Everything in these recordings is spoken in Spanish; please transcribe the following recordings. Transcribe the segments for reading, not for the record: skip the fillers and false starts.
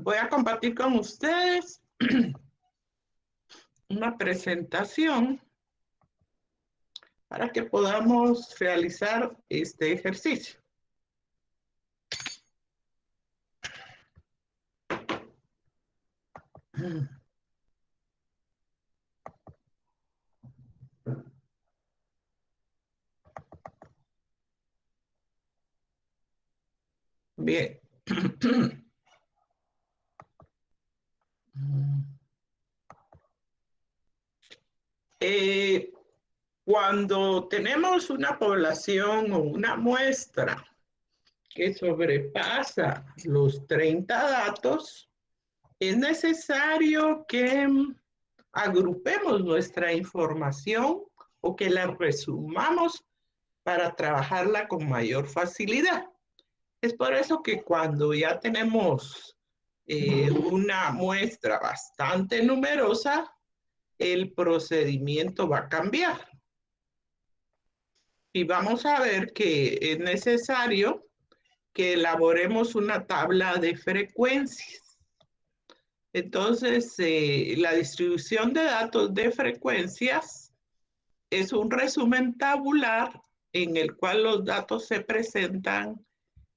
Voy a compartir con ustedes una presentación para que podamos realizar este ejercicio. Bien. Cuando tenemos una población o una muestra que sobrepasa los 30 datos, es necesario que agrupemos nuestra información o que la resumamos para trabajarla con mayor facilidad. Es por eso que cuando ya tenemos una muestra bastante numerosa, el procedimiento va a cambiar. Y vamos a ver que es necesario que elaboremos una tabla de frecuencias. Entonces, la distribución de datos de frecuencias es un resumen tabular en el cual los datos se presentan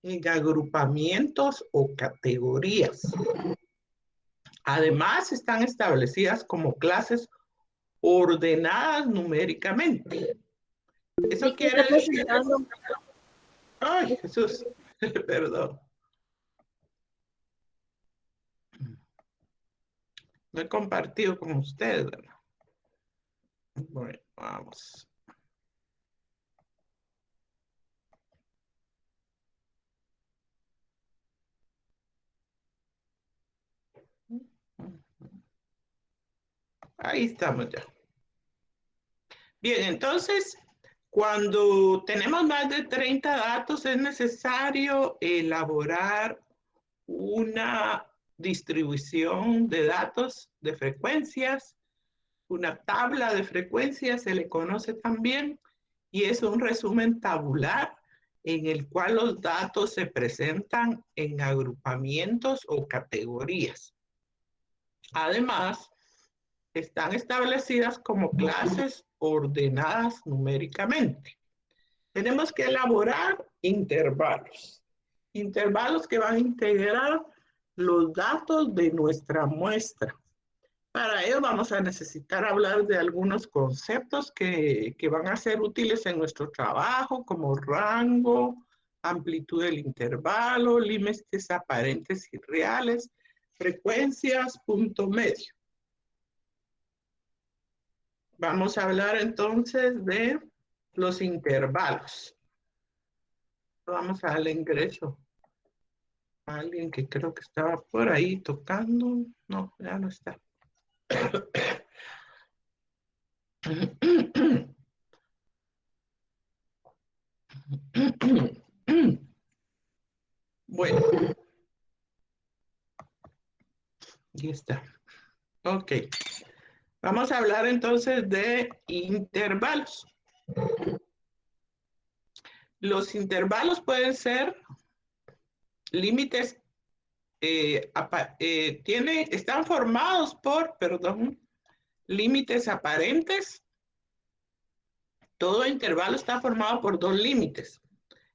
en agrupamientos o categorías. Además, están establecidas como clases ordenadas numéricamente. Eso quiere decir... Ay, Jesús, perdón. No he compartido con ustedes, ¿verdad? Bueno, vamos. Ahí estamos ya. Bien, entonces, cuando tenemos más de 30 datos, es necesario elaborar una distribución de datos de frecuencias, una tabla de frecuencias, se le conoce también, y es un resumen tabular en el cual los datos se presentan en agrupamientos o categorías. Además, están establecidas como clases ordenadas numéricamente. Tenemos que elaborar intervalos. Intervalos que van a integrar los datos de nuestra muestra. Para ello vamos a necesitar hablar de algunos conceptos que van a ser útiles en nuestro trabajo, como rango, amplitud del intervalo, límites aparentes y reales, frecuencias, punto medio. Vamos a hablar entonces de los intervalos. Vamos a darle ingreso a alguien que creo que estaba por ahí tocando. No, ya no está. Bueno, aquí está. Ok. Vamos a hablar entonces de intervalos. Los intervalos pueden ser límites, están formados por, límites aparentes. Todo intervalo está formado por dos límites,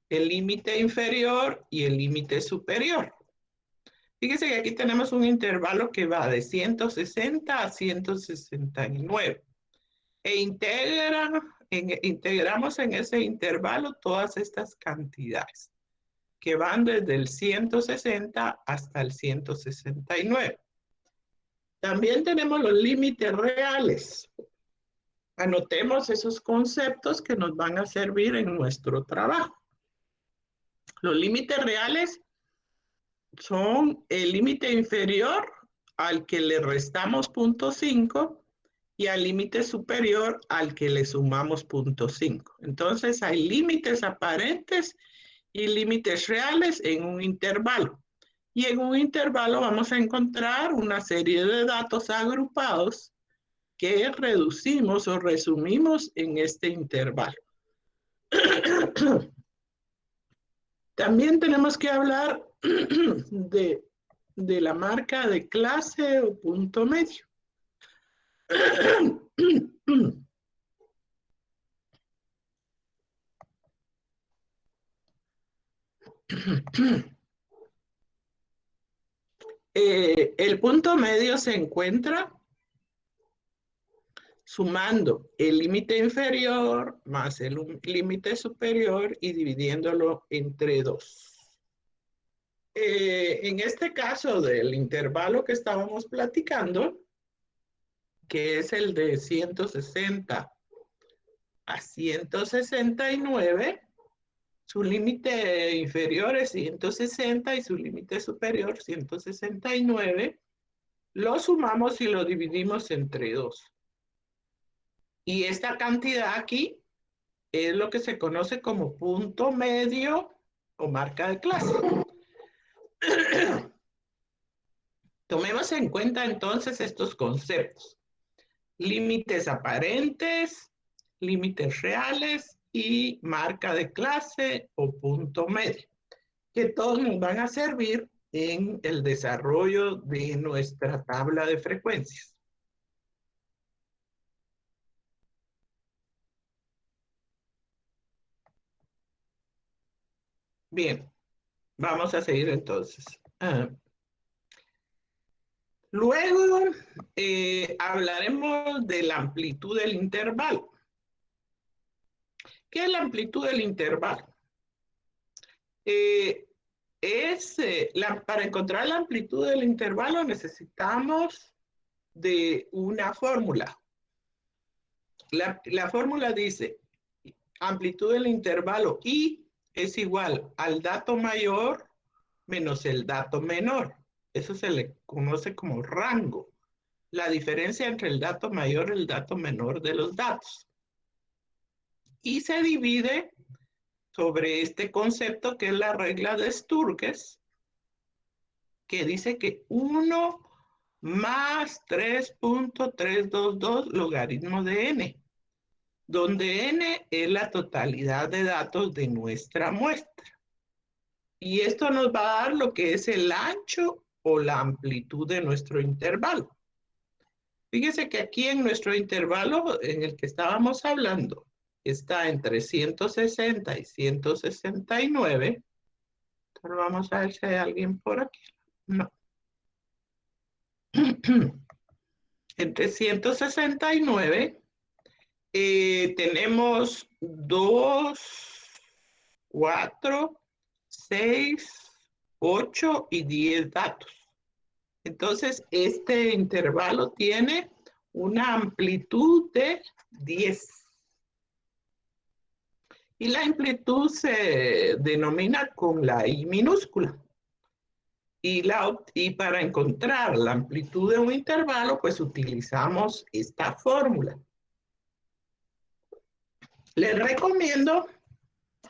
el límite inferior y el límite superior. Fíjense que aquí tenemos un intervalo que va de 160 a 169 e integramos en ese intervalo todas estas cantidades que van desde el 160 hasta el 169. También tenemos los límites reales. Anotemos esos conceptos que nos van a servir en nuestro trabajo. Los límites reales son el límite inferior al que le restamos 0.5 y al límite superior al que le sumamos 0.5. Entonces hay límites aparentes y límites reales en un intervalo. Y en un intervalo vamos a encontrar una serie de datos agrupados que reducimos o resumimos en este intervalo. También tenemos que hablar de la marca de clase o punto medio. El punto medio se encuentra sumando el límite inferior más el límite superior y dividiéndolo entre 2. En este caso del intervalo que estábamos platicando, que es el de 160 a 169, su límite inferior es 160 y su límite superior 169. Lo sumamos y lo dividimos entre 2. Y esta cantidad aquí es lo que se conoce como punto medio o marca de clase. Tomemos en cuenta entonces estos conceptos: límites aparentes, límites reales y marca de clase o punto medio, que todos nos van a servir en el desarrollo de nuestra tabla de frecuencias. Bien, vamos a seguir entonces. Luego hablaremos de la amplitud del intervalo. ¿Qué es la amplitud del intervalo? Para encontrar la amplitud del intervalo necesitamos de una fórmula. La fórmula dice: amplitud del intervalo I es igual al dato mayor menos el dato menor. Eso se le conoce como rango. La diferencia entre el dato mayor y el dato menor de los datos. Y se divide sobre este concepto que es la regla de Sturges, que dice que 1 más 3.322 logaritmo de n, donde n es la totalidad de datos de nuestra muestra. Y esto nos va a dar lo que es el ancho o la amplitud de nuestro intervalo. Fíjese que aquí en nuestro intervalo en el que estábamos hablando está entre 160 y 169. Pero vamos a ver si hay alguien por aquí. No. Entre 169 tenemos 2, 4, 6, 8 y 10 datos. Entonces, este intervalo tiene una amplitud de 10. Y la amplitud se denomina con la I minúscula. Y para encontrar la amplitud de un intervalo, pues utilizamos esta fórmula. Les recomiendo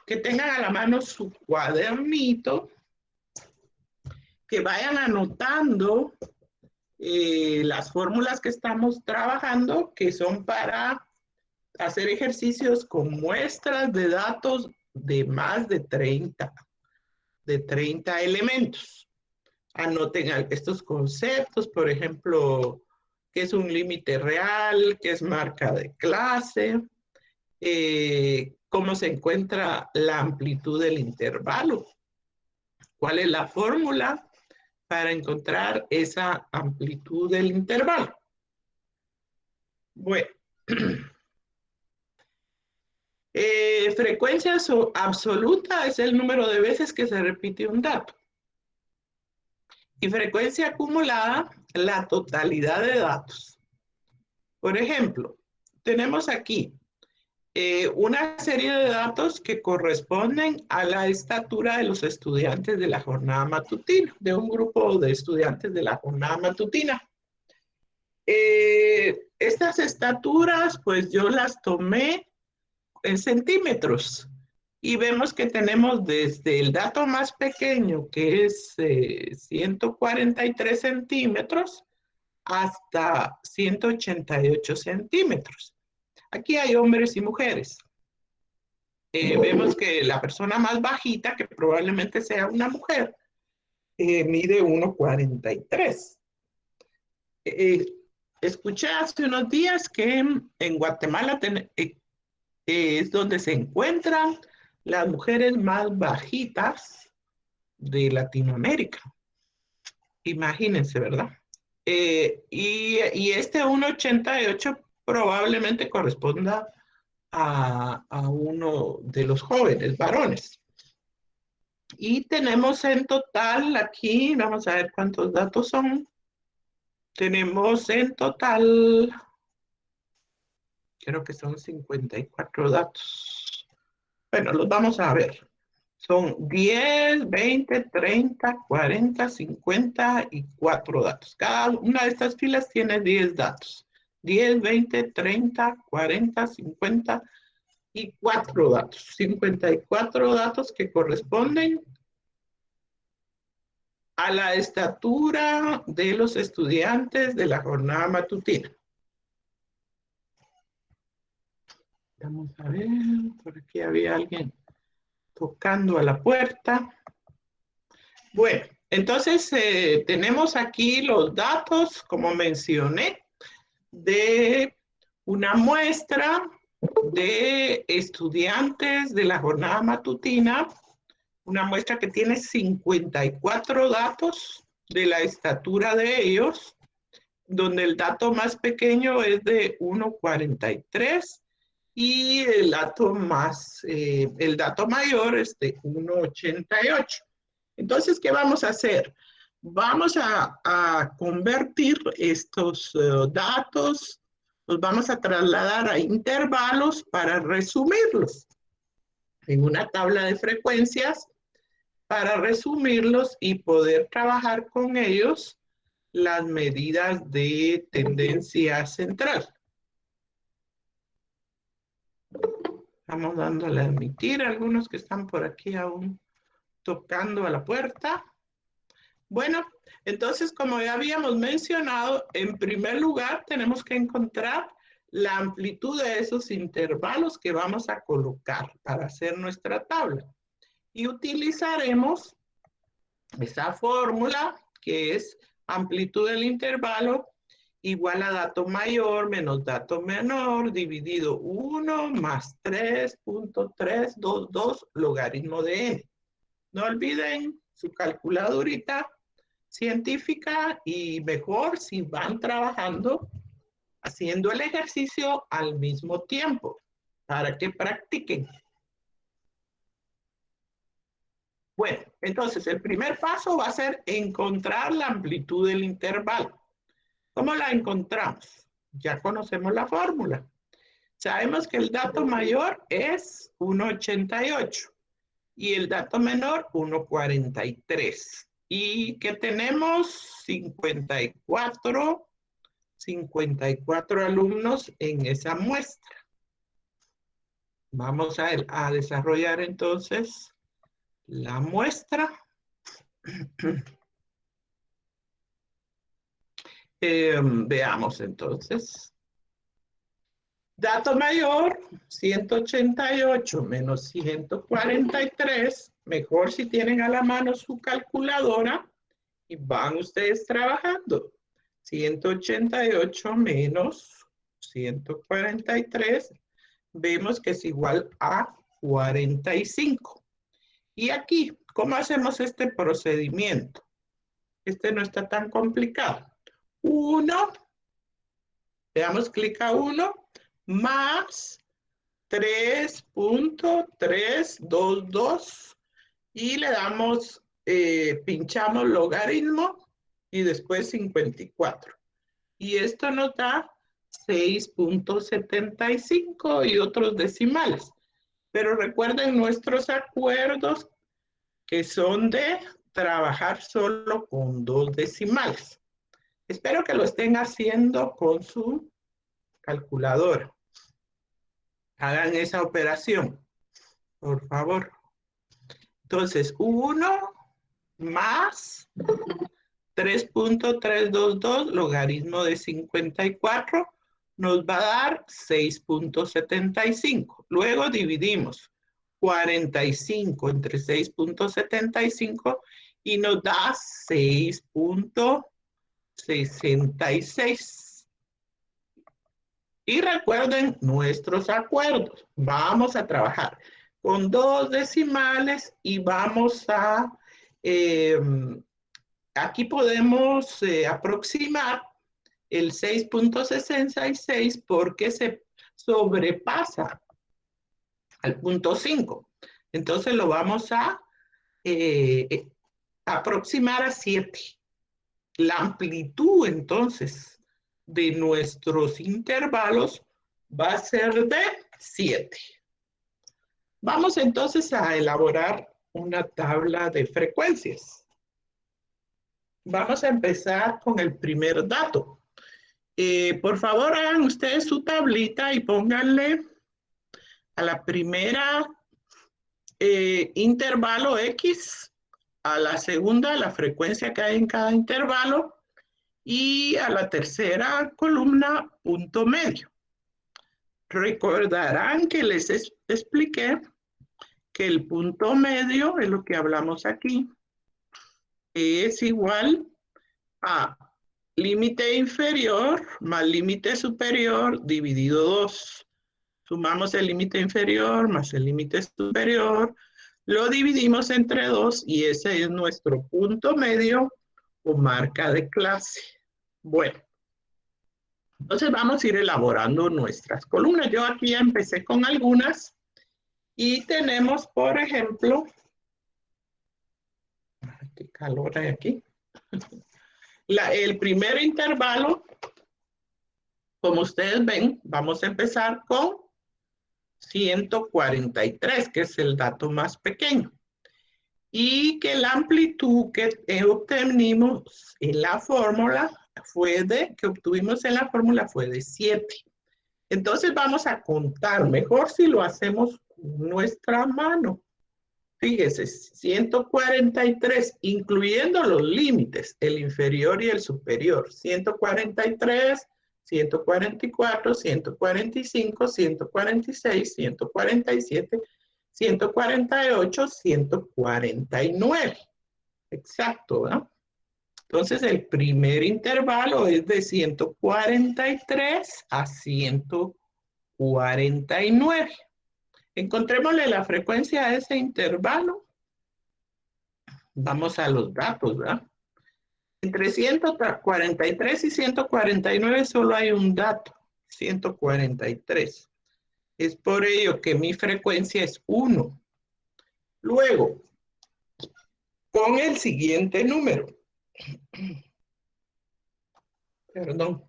que tengan a la mano su cuadernito, que vayan anotando las fórmulas que estamos trabajando, que son para hacer ejercicios con muestras de datos de más de 30 elementos. Anoten estos conceptos, por ejemplo, qué es un límite real, qué es marca de clase, cómo se encuentra la amplitud del intervalo, cuál es la fórmula para encontrar esa amplitud del intervalo. Bueno, frecuencia absoluta es el número de veces que se repite un dato. Y frecuencia acumulada, la totalidad de datos. Por ejemplo, tenemos aquí una serie de datos que corresponden a la estatura de los estudiantes de la jornada matutina, de un grupo de estudiantes de la jornada matutina. Estas estaturas, pues yo las tomé en centímetros. Y vemos que tenemos desde el dato más pequeño, que es 143 centímetros, hasta 188 centímetros. Aquí hay hombres y mujeres. vemos que la persona más bajita, que probablemente sea una mujer, mide 1,43. Escuché hace unos días que en Guatemala es donde se encuentran las mujeres más bajitas de Latinoamérica. Imagínense, ¿verdad? Y este 1,88 probablemente corresponda a uno de los jóvenes varones. Y tenemos en total aquí, vamos a ver cuántos datos son. Tenemos en total, creo que son 54 datos. Bueno, los vamos a ver. Son 10, 20, 30, 40, 54 datos. Cada una de estas filas tiene 10 datos. 10, 20, 30, 40, 50 y 4 datos. 54 datos que corresponden a la estatura de los estudiantes de la jornada matutina. Vamos a ver, por aquí había alguien tocando a la puerta. Bueno, entonces tenemos aquí los datos, como mencioné, de una muestra de estudiantes de la jornada matutina, una muestra que tiene 54 datos de la estatura de ellos, donde el dato más pequeño es de 1,43 y el dato mayor es de 1,88. Entonces, ¿qué vamos a hacer? Vamos a convertir estos datos, los vamos a trasladar a intervalos para resumirlos en una tabla de frecuencias, para resumirlos y poder trabajar con ellos las medidas de tendencia central. Vamos dándole a admitir a algunos que están por aquí aún tocando a la puerta. Bueno, entonces, como ya habíamos mencionado, en primer lugar tenemos que encontrar la amplitud de esos intervalos que vamos a colocar para hacer nuestra tabla. Y utilizaremos esa fórmula que es amplitud del intervalo igual a dato mayor menos dato menor dividido 1 más 3.322 logaritmo de n. No olviden su calculadorita científica y mejor si van trabajando haciendo el ejercicio al mismo tiempo para que practiquen. Bueno, entonces el primer paso va a ser encontrar la amplitud del intervalo. ¿Cómo la encontramos? Ya conocemos la fórmula. Sabemos que el dato mayor es 1,88 y el dato menor 1,43. Y que tenemos 54 alumnos en esa muestra. Vamos a desarrollar entonces la muestra. Veamos entonces. Dato mayor, 188 menos 143. Mejor si tienen a la mano su calculadora y van ustedes trabajando. 188 menos 143, vemos que es igual a 45. Y aquí, ¿cómo hacemos este procedimiento? Este no está tan complicado. 1, le damos clic a 1, más 3.322 y le damos, pinchamos logaritmo y después 54. Y esto nos da 6.75 y otros decimales. Pero recuerden nuestros acuerdos que son de trabajar solo con 2 decimales. Espero que lo estén haciendo con su calculadora. Hagan esa operación, por favor. Entonces, 1 más 3.322 logaritmo de 54 nos va a dar 6.75. Luego dividimos 45 entre 6.75 y nos da 6.66. Y recuerden nuestros acuerdos. Vamos a trabajar con 2 decimales y vamos a... aquí podemos aproximar el 6.66 porque se sobrepasa al punto 5. Entonces lo vamos a aproximar a 7. La amplitud entonces de nuestros intervalos va a ser de 7. Vamos entonces a elaborar una tabla de frecuencias. Vamos a empezar con el primer dato. Por favor, hagan ustedes su tablita y pónganle a la primera intervalo X, a la segunda la frecuencia que hay en cada intervalo y a la tercera columna punto medio. Recordarán que les expliqué que el punto medio es lo que hablamos aquí. Es igual a límite inferior más límite superior dividido 2. Sumamos el límite inferior más el límite superior, lo dividimos entre 2 y ese es nuestro punto medio o marca de clase. Bueno, entonces vamos a ir elaborando nuestras columnas. Yo aquí ya empecé con algunas y tenemos, por ejemplo, qué calor hay aquí. El primer intervalo, como ustedes ven, vamos a empezar con 143, que es el dato más pequeño. Y que la amplitud que obtuvimos en la fórmula que obtuvimos en la fórmula fue de 7. Entonces vamos a contar, mejor si lo hacemos con nuestra mano. Fíjese, 143, incluyendo los límites, el inferior y el superior. 143, 144, 145, 146, 147, 148, 149. Exacto, ¿verdad? Entonces, el primer intervalo es de 143 a 149. Encontrémosle la frecuencia a ese intervalo. Vamos a los datos, ¿verdad? Entre 143 y 149 solo hay un dato, 143. Es por ello que mi frecuencia es 1. Luego, con el siguiente número. Perdón.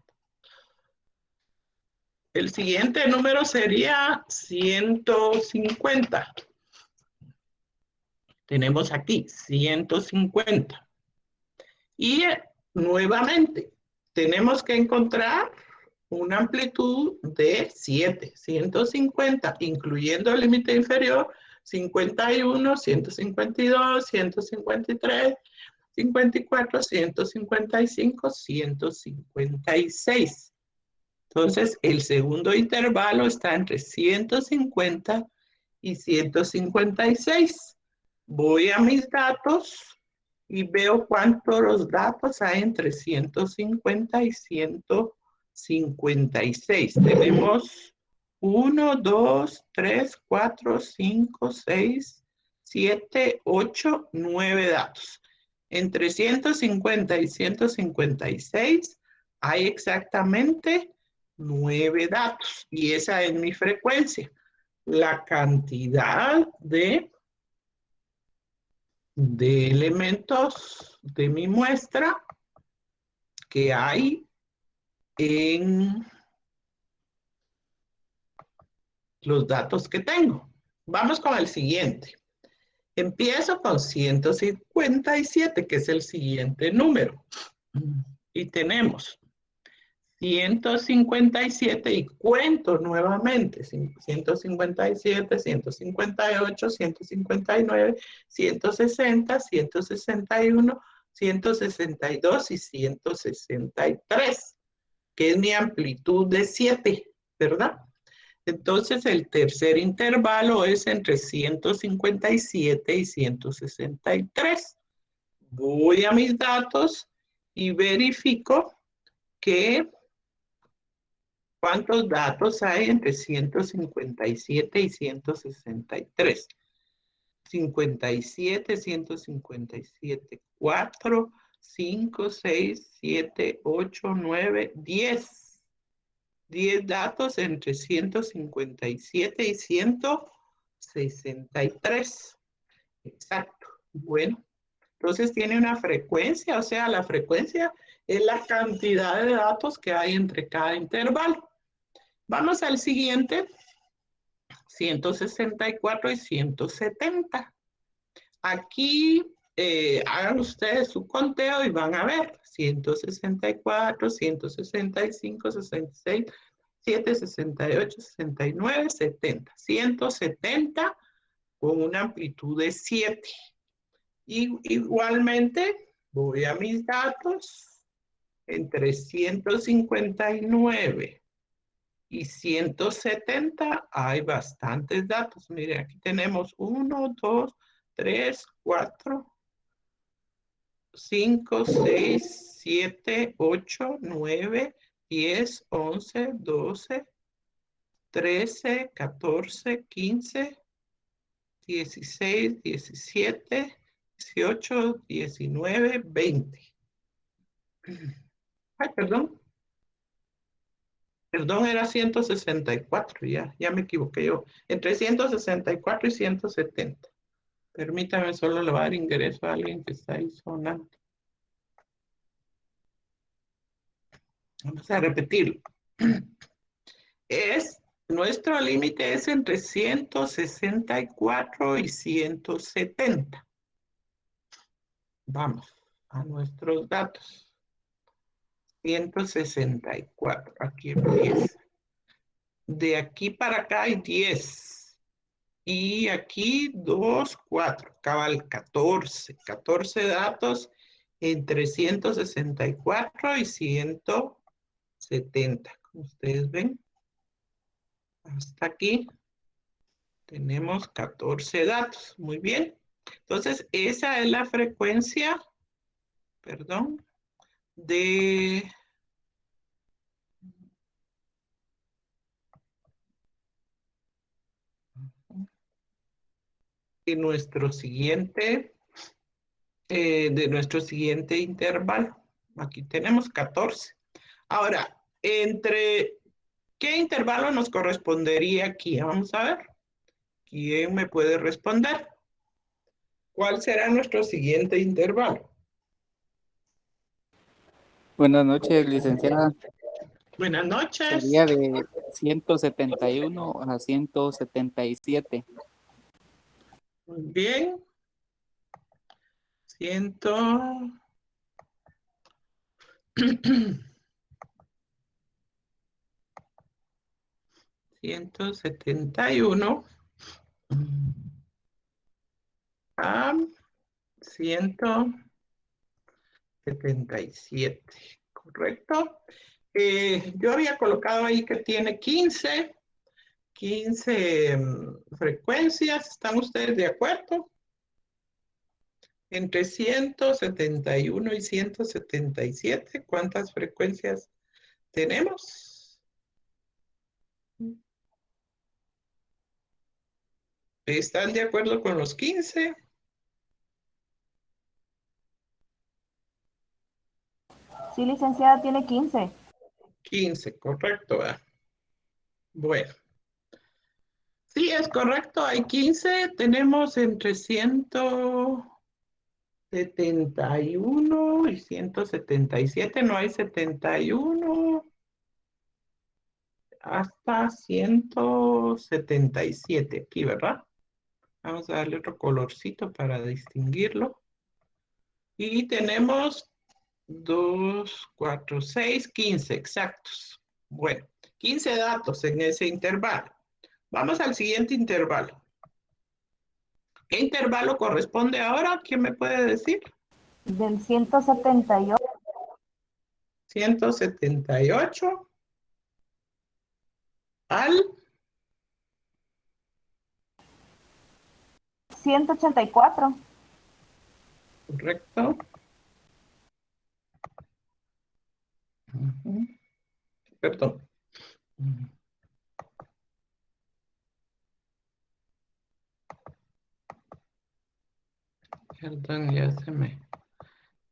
El siguiente número sería 150. Tenemos aquí 150. Y nuevamente, tenemos que encontrar una amplitud de 7, 150, incluyendo el límite inferior, 51, 152, 153, 54, 155, 156. Entonces, el segundo intervalo está entre 150 y 156. Voy a mis datos y veo cuántos los datos hay entre 150 y 156. Tenemos 1, 2, 3, 4, 5, 6, 7, 8, 9 datos. Entre 150 y 156 hay exactamente 9 datos y esa es mi frecuencia. La cantidad de elementos de mi muestra que hay en los datos que tengo. Vamos con el siguiente. Empiezo con 157, que es el siguiente número. Y tenemos 157 y cuento nuevamente. 157, 158, 159, 160, 161, 162 y 163, que es mi amplitud de 7, ¿verdad? Entonces, el tercer intervalo es entre 157 y 163. Voy a mis datos y verifico que cuántos datos hay entre 157 y 163. 57, 157, 4, 5, 6, 7, 8, 9, 10. 10 datos entre 157 y 163. Exacto. Bueno, entonces tiene una frecuencia, o sea, la frecuencia es la cantidad de datos que hay entre cada intervalo. Vamos al siguiente, 164 y 170. Aquí hagan ustedes su conteo y van a ver 164, 165, 66, 7, 68, 69, 70. 170 con una amplitud de 7. Y igualmente voy a mis datos entre 159 y 170 hay bastantes datos. Miren, aquí tenemos 1, 2, 3, 4, 5, 6, 7, 8, 9, 10, 11, 12, 13, 14, 15, 16, 17, 18, 19, 20. Ay, perdón. Perdón, era 164, ya me equivoqué yo. Entre 164 y 170. Permítame, solo le voy a dar ingreso a alguien que está ahí sonando. Vamos a repetirlo. Nuestro límite es entre 164 y 170. Vamos a nuestros datos. 164, aquí empieza. De aquí para acá hay 10. Y aquí 2, 4, cabal 14. 14 datos entre 164 y 170. Como ustedes ven, hasta aquí tenemos 14 datos. Muy bien. Entonces, esa es la frecuencia, perdón, de nuestro siguiente intervalo. Aquí tenemos 14. Ahora, ¿entre qué intervalo nos correspondería aquí? Vamos a ver. ¿Quién me puede responder? ¿Cuál será nuestro siguiente intervalo? Buenas noches, licenciada. Buenas noches. Sería de 171 a 177. Muy bien. 171 a 177, ¿correcto? Yo había colocado ahí que tiene 15 frecuencias. ¿Están ustedes de acuerdo? Entre 171 y 177, ¿cuántas frecuencias tenemos? ¿Están de acuerdo con los 15? Sí, licenciada, tiene 15. 15, correcto, ¿verdad? Bueno. Sí, es correcto, hay 15. Tenemos entre 171 y 177. No hay 71 hasta 177 aquí, ¿verdad? Vamos a darle otro colorcito para distinguirlo. Y tenemos 2, 4, 6, 15 exactos. Bueno, 15 datos en ese intervalo. Vamos al siguiente intervalo. ¿Qué intervalo corresponde ahora? ¿Quién me puede decir? Del 178 178 al 184. Correcto. Ujú. Perdón. Perdón, ya se me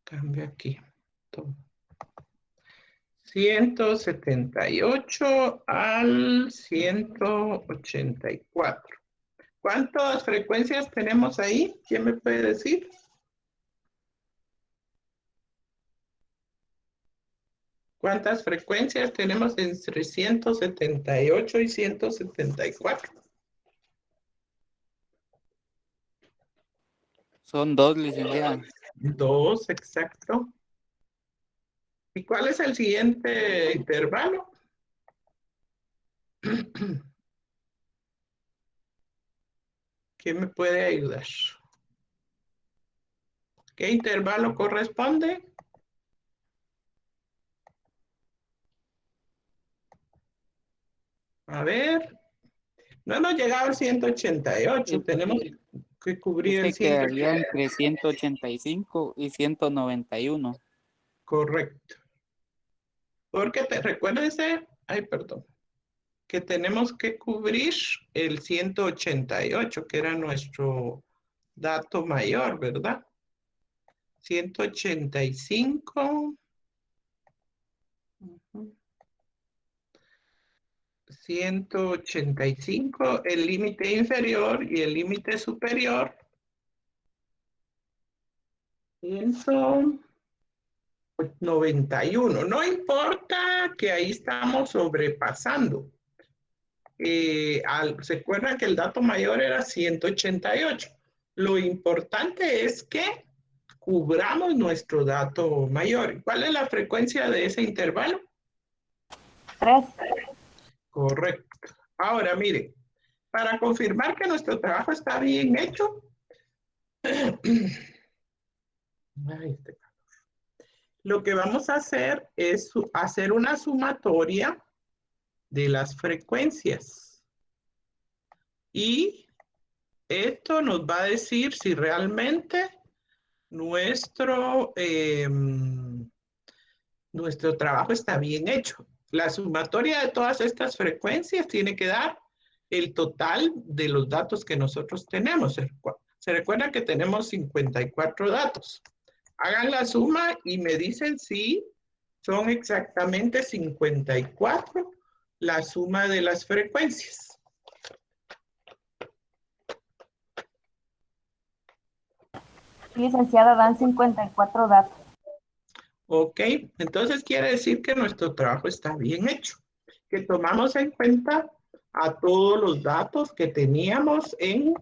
cambia aquí. Todo. 178 al 184. ¿Cuántas frecuencias tenemos ahí? ¿Quién me puede decir? ¿Cuántas frecuencias tenemos entre 178 y 174? Son 2, licenciada. 2, exacto. ¿Y cuál es el siguiente intervalo? ¿Quién me puede ayudar? ¿Qué intervalo corresponde? A ver, no hemos llegado al 188, tenemos que cubrir el Este quedaría 180. entre 185 y 191. Correcto. Porque recuérdense, ay, perdón, que tenemos que cubrir el 188, que era nuestro dato mayor, ¿verdad? 185. 185, el límite inferior y el límite superior. 191. No importa que ahí estamos sobrepasando. ¿Se acuerdan que el dato mayor era 188? Lo importante es que cubramos nuestro dato mayor. ¿Cuál es la frecuencia de ese intervalo? 3. Correcto. Ahora, mire, para confirmar que nuestro trabajo está bien hecho, lo que vamos a hacer es hacer una sumatoria de las frecuencias. Y esto nos va a decir si realmente nuestro trabajo está bien hecho. La sumatoria de todas estas frecuencias tiene que dar el total de los datos que nosotros tenemos. Se recuerda que tenemos 54 datos. Hagan la suma y me dicen si son exactamente 54 la suma de las frecuencias. Licenciada, dan 54 datos. Ok, entonces quiere decir que nuestro trabajo está bien hecho, que tomamos en cuenta a todos los datos que teníamos en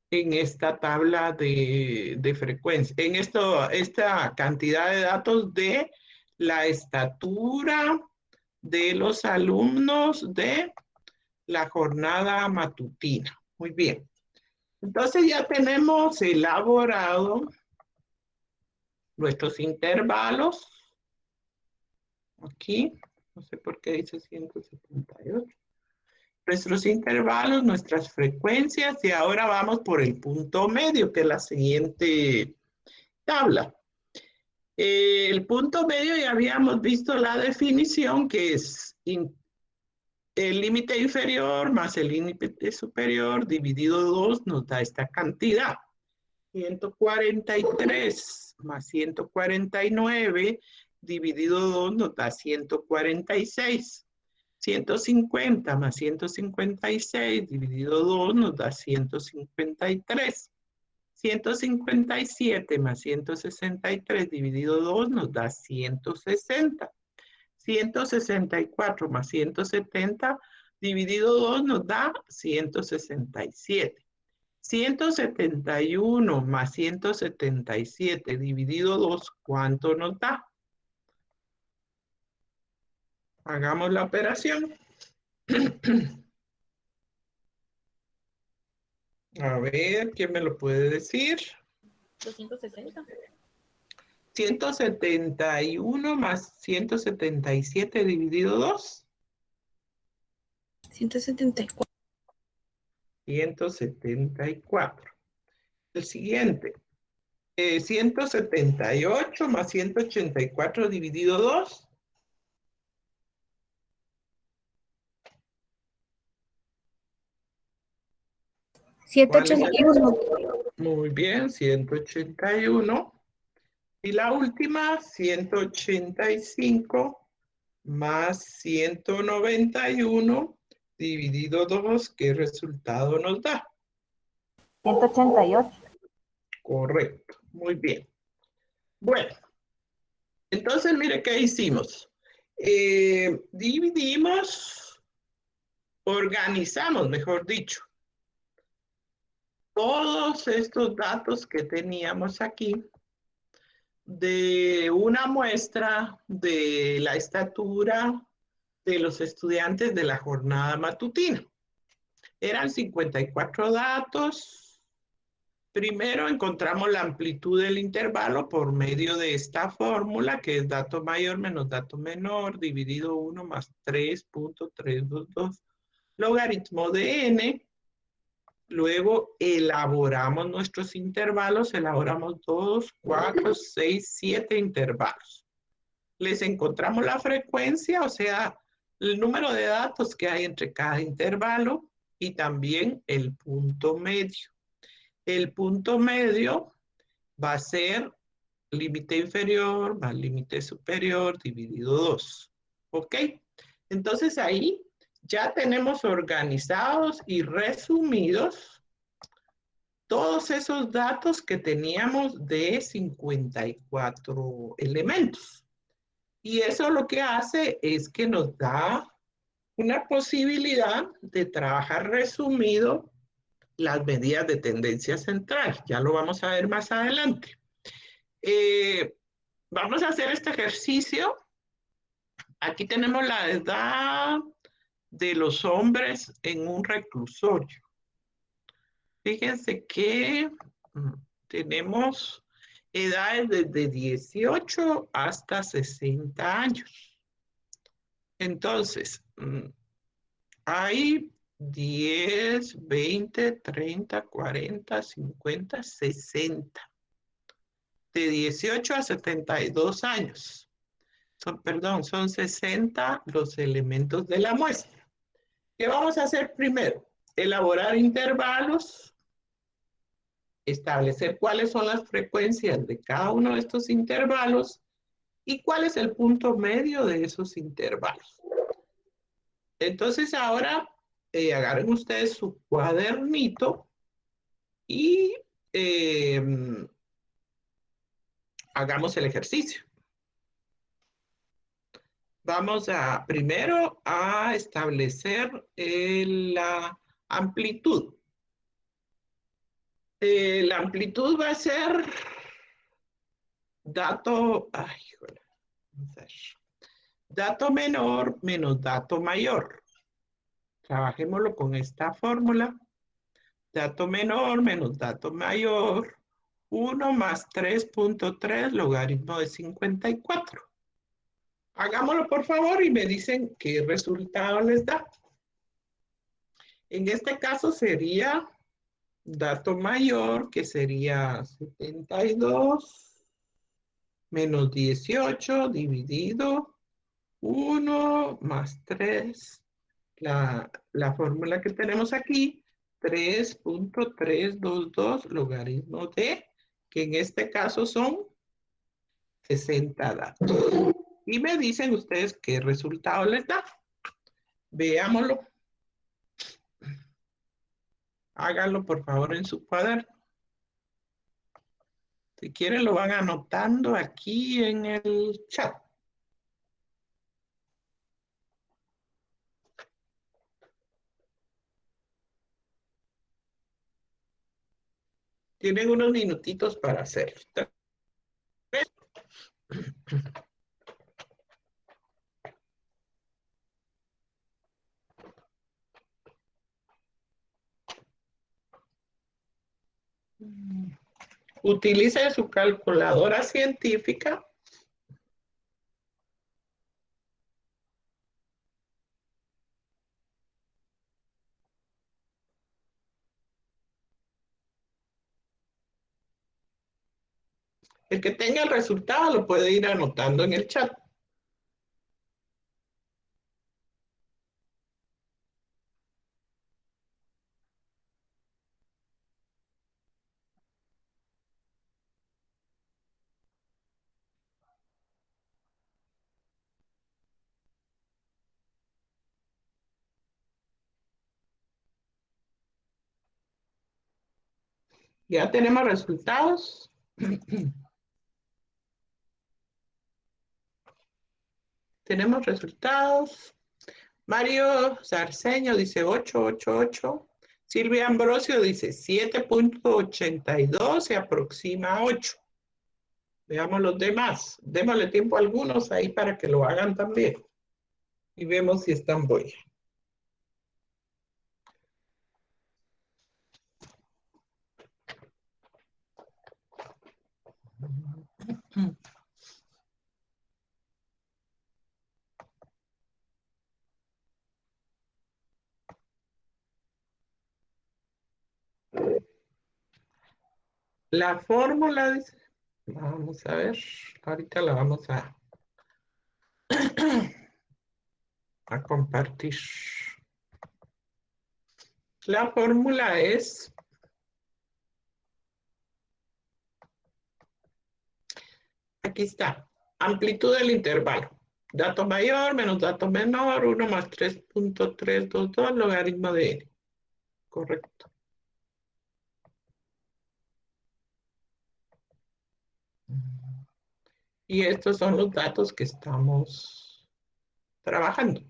esta tabla de frecuencia, en esta cantidad de datos de la estatura de los alumnos de la jornada matutina. Muy bien. Entonces ya tenemos elaborado nuestros intervalos. Aquí, no sé por qué dice 178. Nuestros intervalos, nuestras frecuencias, y ahora vamos por el punto medio, que es la siguiente tabla. El punto medio ya habíamos visto la definición, que es el límite inferior más el límite superior dividido 2 nos da esta cantidad. 143 más 149 dividido 2 nos da 146. 150 más 156 dividido 2 nos da 153. 157 más 163 dividido 2 nos da 160. 164 más 170 dividido 2 nos da 167. 171 más 177 dividido 2, ¿cuánto nos da? Hagamos la operación. A ver, ¿quién me lo puede decir? 260. 171 más 177 dividido 2. 174. 174. El siguiente. 178 más 184 dividido 2. ¿Cuál es el? 181. Muy bien, 181. Y la última, 185 más 191 dividido 2. ¿Qué resultado nos da? 188. Correcto, muy bien. Bueno, entonces mire qué hicimos. Dividimos, organizamos, mejor dicho, todos estos datos que teníamos aquí de una muestra de la estatura de los estudiantes de la jornada matutina. Eran 54 datos. Primero encontramos la amplitud del intervalo por medio de esta fórmula, que es dato mayor menos dato menor, dividido 1 más 3.322, logaritmo de n. Luego elaboramos nuestros intervalos, elaboramos 2, 4, 6, 7 intervalos. Les encontramos la frecuencia, o sea, el número de datos que hay entre cada intervalo y también el punto medio. El punto medio va a ser límite inferior más límite superior dividido 2. ¿Ok? Entonces ahí ya tenemos organizados y resumidos todos esos datos que teníamos de 54 elementos. Y eso lo que hace es que nos da una posibilidad de trabajar resumido las medidas de tendencia central. Ya lo vamos a ver más adelante. Vamos a hacer este ejercicio. Aquí tenemos la edad de los hombres en un reclusorio. Fíjense que tenemos edades desde 18 hasta 60 años. Entonces, hay 10, 20, 30, 40, 50, 60. De 18 a 72 años. Son 60 los elementos de la muestra. ¿Qué vamos a hacer primero? Elaborar intervalos, establecer cuáles son las frecuencias de cada uno de estos intervalos y cuál es el punto medio de esos intervalos. Entonces ahora agarren ustedes su cuadernito y hagamos el ejercicio. Vamos a primero a establecer la amplitud. La amplitud va a ser dato menor menos dato mayor. Trabajémoslo con esta fórmula. Dato menor menos dato mayor. 1 más 3.3 logaritmo de 54. Hagámoslo por favor y me dicen qué resultado les da. En este caso sería dato mayor, que sería 72 menos 18 dividido 1 más 3. La fórmula que tenemos aquí, 3.322 logaritmo de, que en este caso son 60 datos. Y me dicen ustedes qué resultado les da. Veámoslo. Háganlo por favor en su cuaderno. Si quieren lo van anotando aquí en el chat. Tienen unos minutitos para hacerlo. Utilicen su calculadora científica. El que tenga el resultado lo puede ir anotando en el chat. Ya tenemos resultados. Tenemos resultados. Mario Sarceño dice 888. Silvia Ambrosio dice 7.82, se aproxima a 8. Veamos los demás. Démosle tiempo a algunos ahí para que lo hagan también. Y vemos si están buenos. La fórmula dice, vamos a ver, ahorita la vamos a compartir. La fórmula es aquí está, amplitud del intervalo. Dato mayor menos dato menor, 1 más 3.322, logaritmo de n. Correcto. Y estos son los datos que estamos trabajando.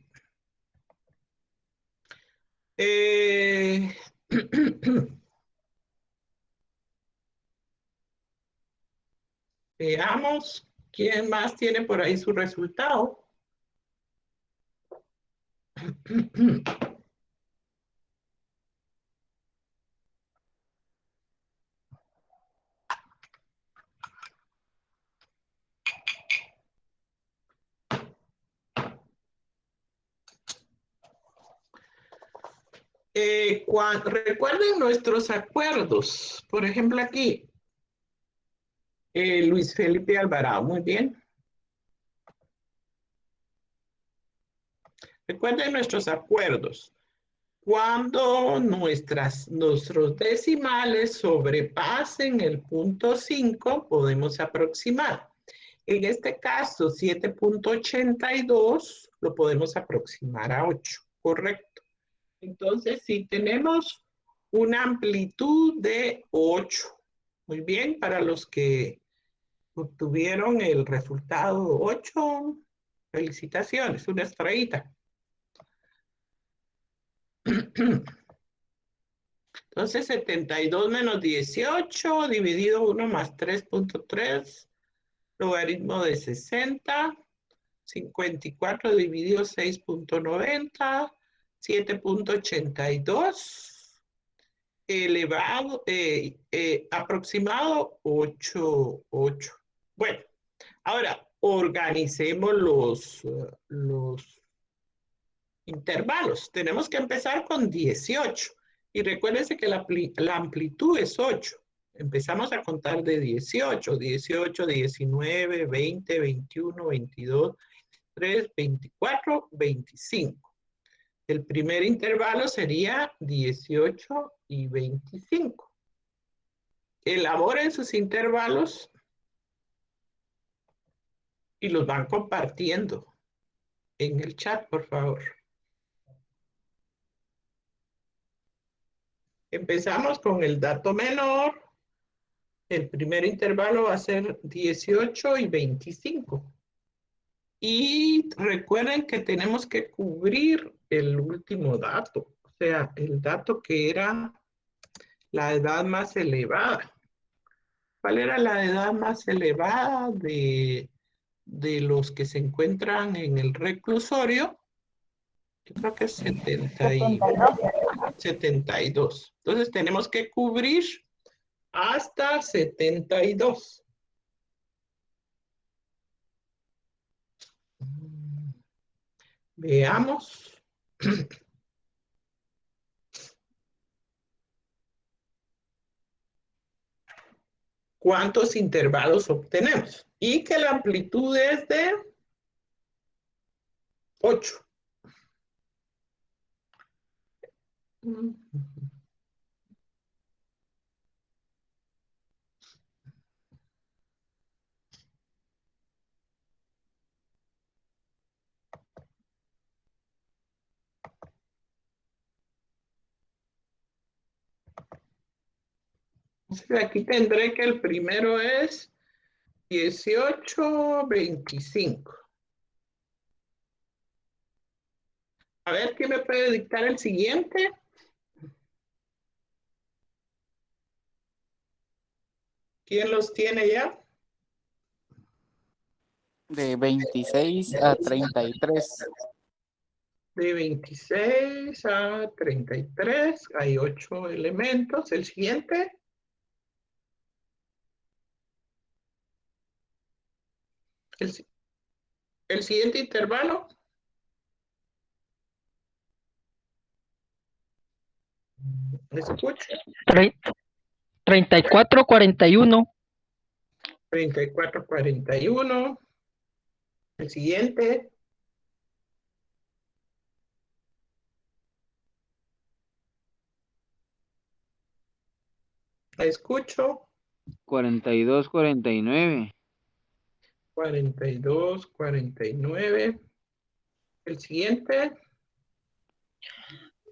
Veamos quién más tiene por ahí su resultado. Recuerden nuestros acuerdos. Por ejemplo, aquí, Luis Felipe Alvarado, muy bien. Recuerden nuestros acuerdos. Cuando nuestros decimales sobrepasen el punto 5, podemos aproximar. En este caso, 7.82 lo podemos aproximar a 8, ¿correcto? Entonces, si tenemos una amplitud de 8, muy bien, para los que obtuvieron el resultado 8, felicitaciones, una estrellita. Entonces, 72 menos 18 dividido 1 más 3.3, logaritmo de 60, 54 dividido 6.90, 7.82, elevado, aproximado 8. Bueno, ahora organicemos los intervalos. Tenemos que empezar con 18. Y recuérdense que la amplitud es 8. Empezamos a contar de 18, 19, 20, 21, 22, 23, 24, 25. El primer intervalo sería 18 y 25. Elaboren sus intervalos y los van compartiendo en el chat, por favor. Empezamos con el dato menor. El primer intervalo va a ser 18 y 25. Y recuerden que tenemos que cubrir el último dato, o sea, el dato que era la edad más elevada. ¿Cuál era la edad más elevada de los que se encuentran en el reclusorio? Yo creo que es 72. Entonces tenemos que cubrir hasta 72. Veamos. cuántos intervalos obtenemos. Y que la amplitud es de 8. Entonces aquí tendré que el primero es 18, 25. A ver, ¿quién me puede dictar el siguiente? ¿Quién los tiene ya? De 26 a 33. De 26 a 33. Hay 8 elementos. El siguiente. El siguiente intervalo. Escucha. 34, 41. 34, 41. El siguiente. Escucho. 42, 49. 42, 49. El siguiente.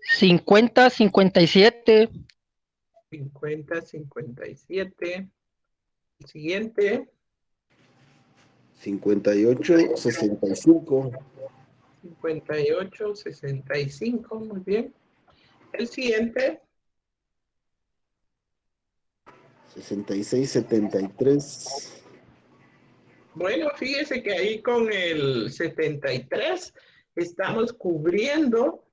50, 57. 50, 57. El siguiente. 58, 65. 58, 65. Muy bien. El siguiente. 66, 73. Bueno, fíjese que ahí con el 73 estamos cubriendo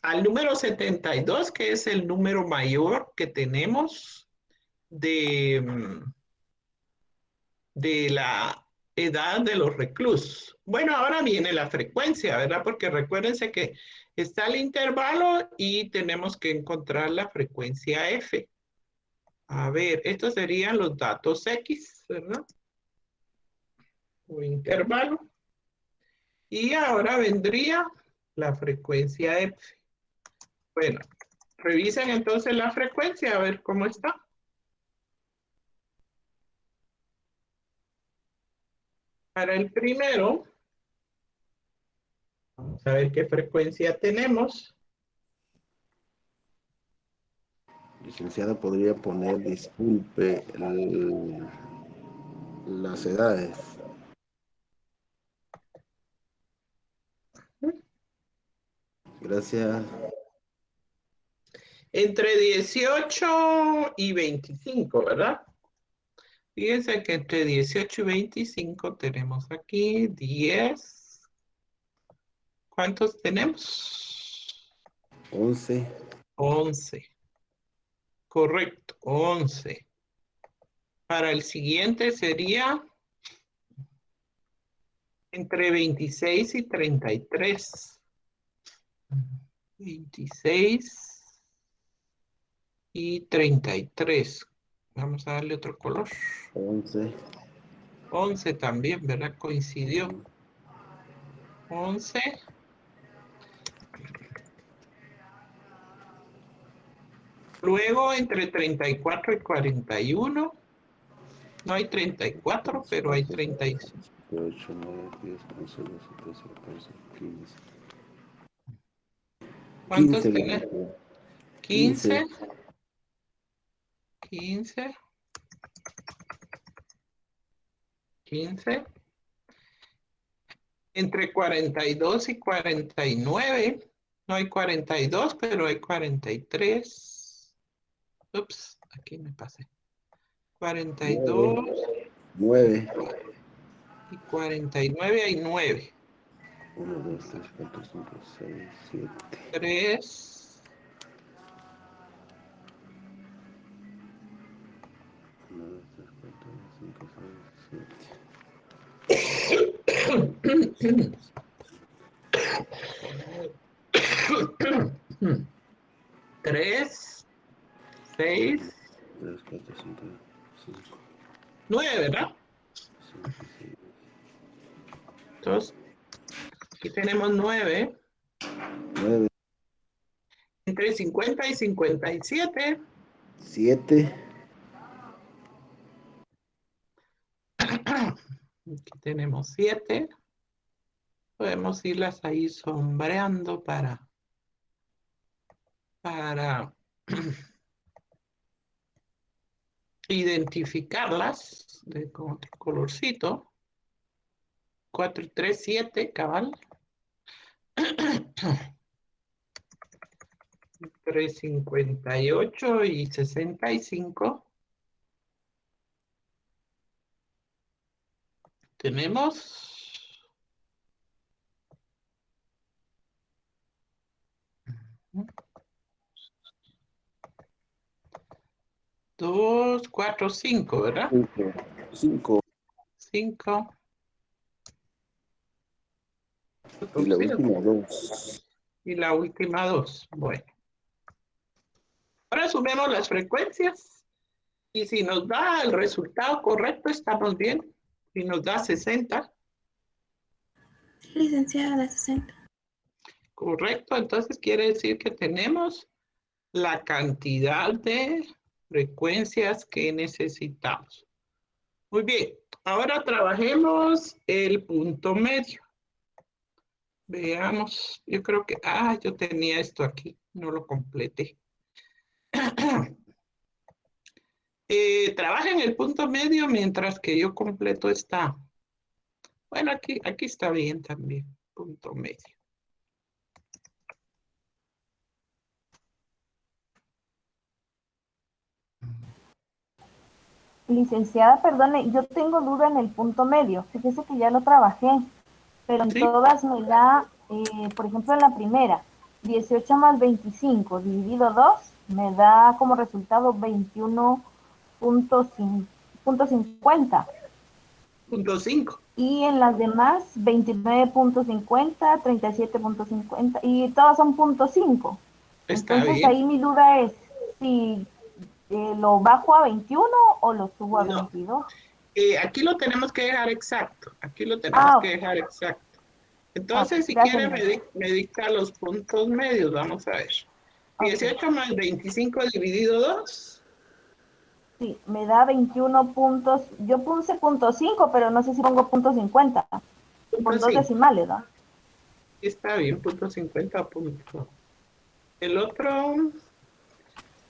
al número 72, que es el número mayor que tenemos de la edad de los reclusos. Bueno, ahora viene la frecuencia, ¿verdad? Porque recuérdense que está el intervalo y tenemos que encontrar la frecuencia F. A ver, estos serían los datos X, ¿verdad? O intervalo. Y ahora vendría la frecuencia F. Bueno, revisen entonces la frecuencia a ver cómo está. Para el primero, vamos a ver qué frecuencia tenemos. Licenciada, podría poner, disculpe, las edades. Gracias. Entre 18 y 25, ¿verdad? Fíjense que entre 18 y 25 tenemos aquí 10. ¿Cuántos tenemos? 11. 11. Correcto, 11. Para el siguiente sería entre 26 y 33. 26 y 33. Vamos a darle otro color. 11. 11 también, ¿verdad? Coincidió. 11. Luego entre 34 y 41. No hay 34, pero hay 35. 8, 9, 10, 11, 12, 13, 14, 15. ¿Cuántos 15. tenés? 15. 15. 15. Entre 42 y 49. No hay 42, pero hay 43. Ups, aquí me pasé. 42 9. y 49 hay 9. 1, 2, 3, 4, 5, 6, 7. 3. 1, 2, 3, 4, 5, 6, 7. 3, 6, 3, 4, 5, 5, 9, ¿verdad? 5, 6, Entonces, aquí tenemos 9. 9, Entre 50 y 57. 7, Aquí tenemos 7. Podemos irlas ahí sombreando para identificarlas con otro colorcito. 4 y 3, 7, cabal. Entre 58 y 65. Tenemos 2, 4, 5, ¿verdad? 5. 5. Y la última 2. Y la última 2. Bueno. Ahora sumemos las frecuencias. Y si nos da el resultado correcto, estamos bien. Si nos da 60, Licenciada, la 60. correcto, entonces quiere decir que tenemos la cantidad de frecuencias que necesitamos. Muy bien, ahora trabajemos el punto medio. Veamos, yo creo que, yo tenía esto aquí, no lo completé. Trabaja en el punto medio mientras que yo completo esta. Bueno, aquí está bien también, punto medio. Licenciada, perdone, yo tengo duda en el punto medio. Fíjese que ya lo trabajé, pero en ¿Sí? todas me da, por ejemplo, en la primera, 18 más 25 dividido 2 me da como resultado 21.50. Punto 5. Y en las demás, 29.50, 37.50, y todas son punto 5. Está Entonces bien. ahí mi duda es si lo bajo a 21 o lo subo a No, 22. aquí lo tenemos que dejar exacto. Aquí lo tenemos que Ok. dejar exacto. Ok, Entonces, si gracias. quiere, me dicta los puntos medios. Vamos a ver. Ok. 18 más 25 dividido 2. Sí, me da 21 puntos. Yo puse punto 5, pero no sé si pongo punto 50. Punto Por dos 5. decimales, ¿no? Está bien, punto 50, punto. El otro,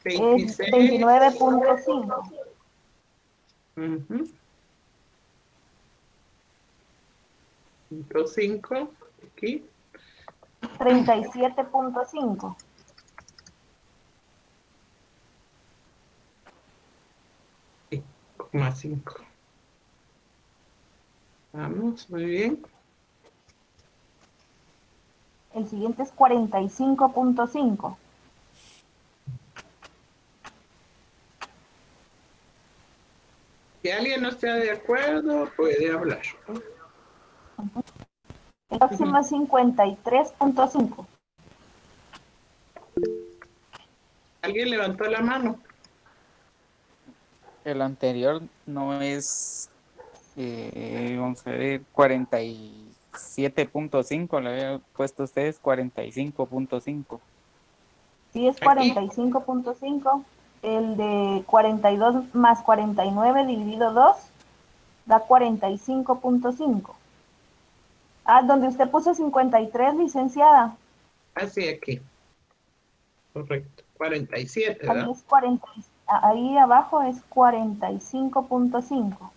Es 26. 29.5. Ujú. Punto 5. Aquí. 37.5. 5,5. Vamos, muy bien. El siguiente es 45.5. Si alguien no está de acuerdo, puede hablar. El próximo es 53.5. ¿Alguien levantó la mano? El anterior no es, vamos a ver, 47.5, le había puesto a ustedes 45.5. Sí, es Aquí. 45.5. El de 42 más 49 dividido 2 da 45.5. Donde usted puso 53, licenciada. Así aquí. Correcto. 47, Ahí ¿verdad? es 40, ahí abajo es 45.5.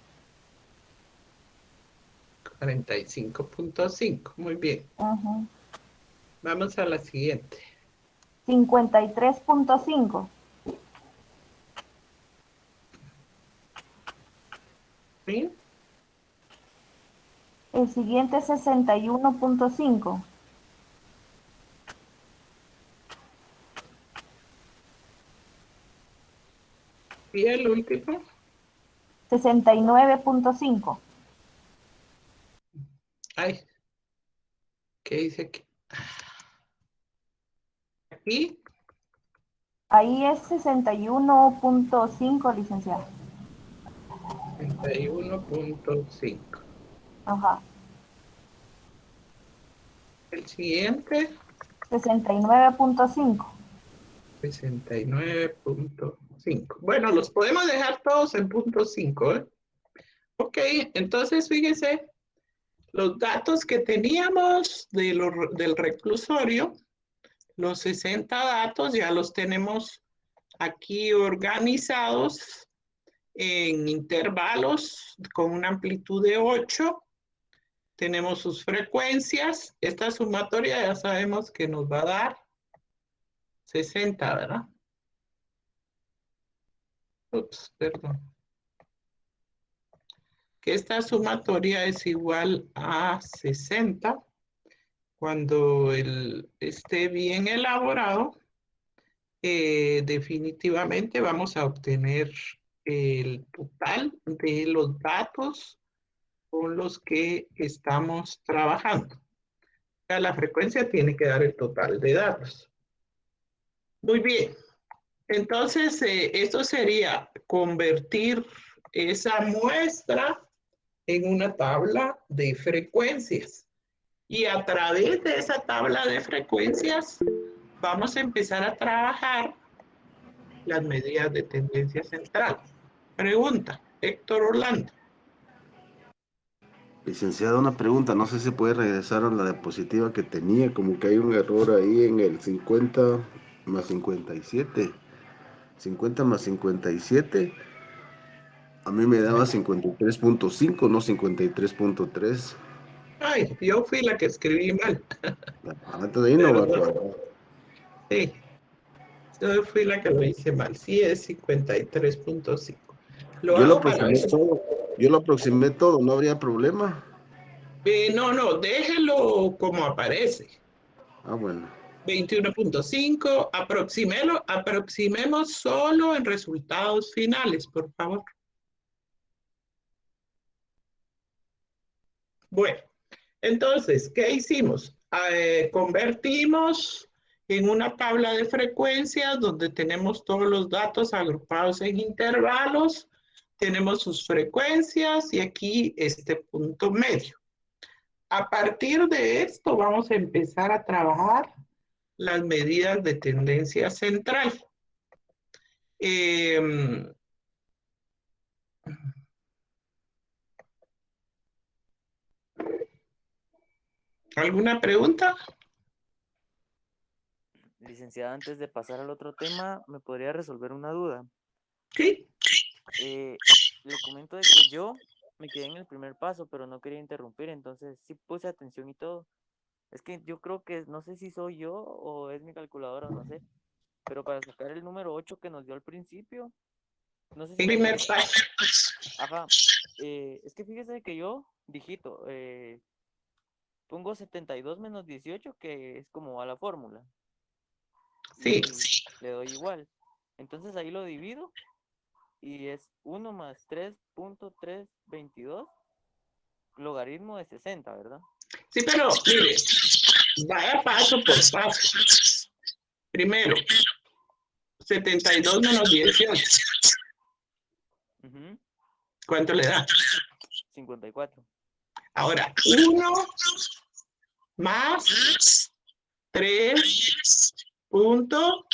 45,5. Muy bien. Vamos a la siguiente. 53.5. ¿Sí? El siguiente es 61.5. Y el último. 69.5. Ay, ¿qué dice aquí? Aquí Ahí es 61.5, licenciado. 31.5. Ajá. El siguiente, 69.5. 69.5. Bueno, los podemos dejar todos en punto 5, ¿eh? Ok, entonces fíjese, los datos que teníamos del reclusorio, los 60 datos ya los tenemos aquí organizados en intervalos con una amplitud de 8. Tenemos sus frecuencias. Esta sumatoria ya sabemos que nos va a dar 60, ¿verdad? Ups, perdón. Que esta sumatoria es igual a 60. Cuando esté bien elaborado, definitivamente vamos a obtener el total de los datos con los que estamos trabajando. La frecuencia tiene que dar el total de datos. Muy bien. Entonces, esto sería convertir esa muestra en una tabla de frecuencias. Y a través de esa tabla de frecuencias vamos a empezar a trabajar las medidas de tendencia central. Pregunta, Héctor Orlando. Licenciado, una pregunta, no sé si puede regresar a la diapositiva que tenía, como que hay un error ahí en el 50 más 57. 50 más 57, a mí me daba 53.5, no 53.3. Ay, yo fui la que escribí mal. Antes de ahí no va a Perdón. cuadrar. Sí, yo fui la que lo hice mal. Sí, es 53.5. Lo Yo lo hago para aproximé eso. todo, yo lo aproximé todo, no habría problema. No, déjelo como aparece. Ah, bueno. 21.5, aproximemos solo en resultados finales, por favor. Bueno, entonces, ¿qué hicimos? Convertimos en una tabla de frecuencias donde tenemos todos los datos agrupados en intervalos, tenemos sus frecuencias y aquí este punto medio. A partir de esto vamos a empezar a trabajar las medidas de tendencia central. ¿Alguna pregunta? Licenciada, antes de pasar al otro tema, ¿me podría resolver una duda? Sí. Le comento de que yo me quedé en el primer paso, pero no quería interrumpir, entonces sí puse atención y todo. Es que yo creo que no sé si soy yo o es mi calculadora, no sé, pero para sacar el número 8 que nos dio al principio, no sé si me Primer puede... paso. Ajá, es que fíjese que yo, digito, pongo 72 menos 18, que es como va la fórmula, Sí. y le doy igual. Entonces ahí lo divido y es 1 más 3.322 logaritmo de 60, ¿verdad? Sí, pero mire, vaya paso por paso. Primero, 72 menos 18. Ujú, ¿Cuánto le da? 54. Ahora, 1 más 3.322.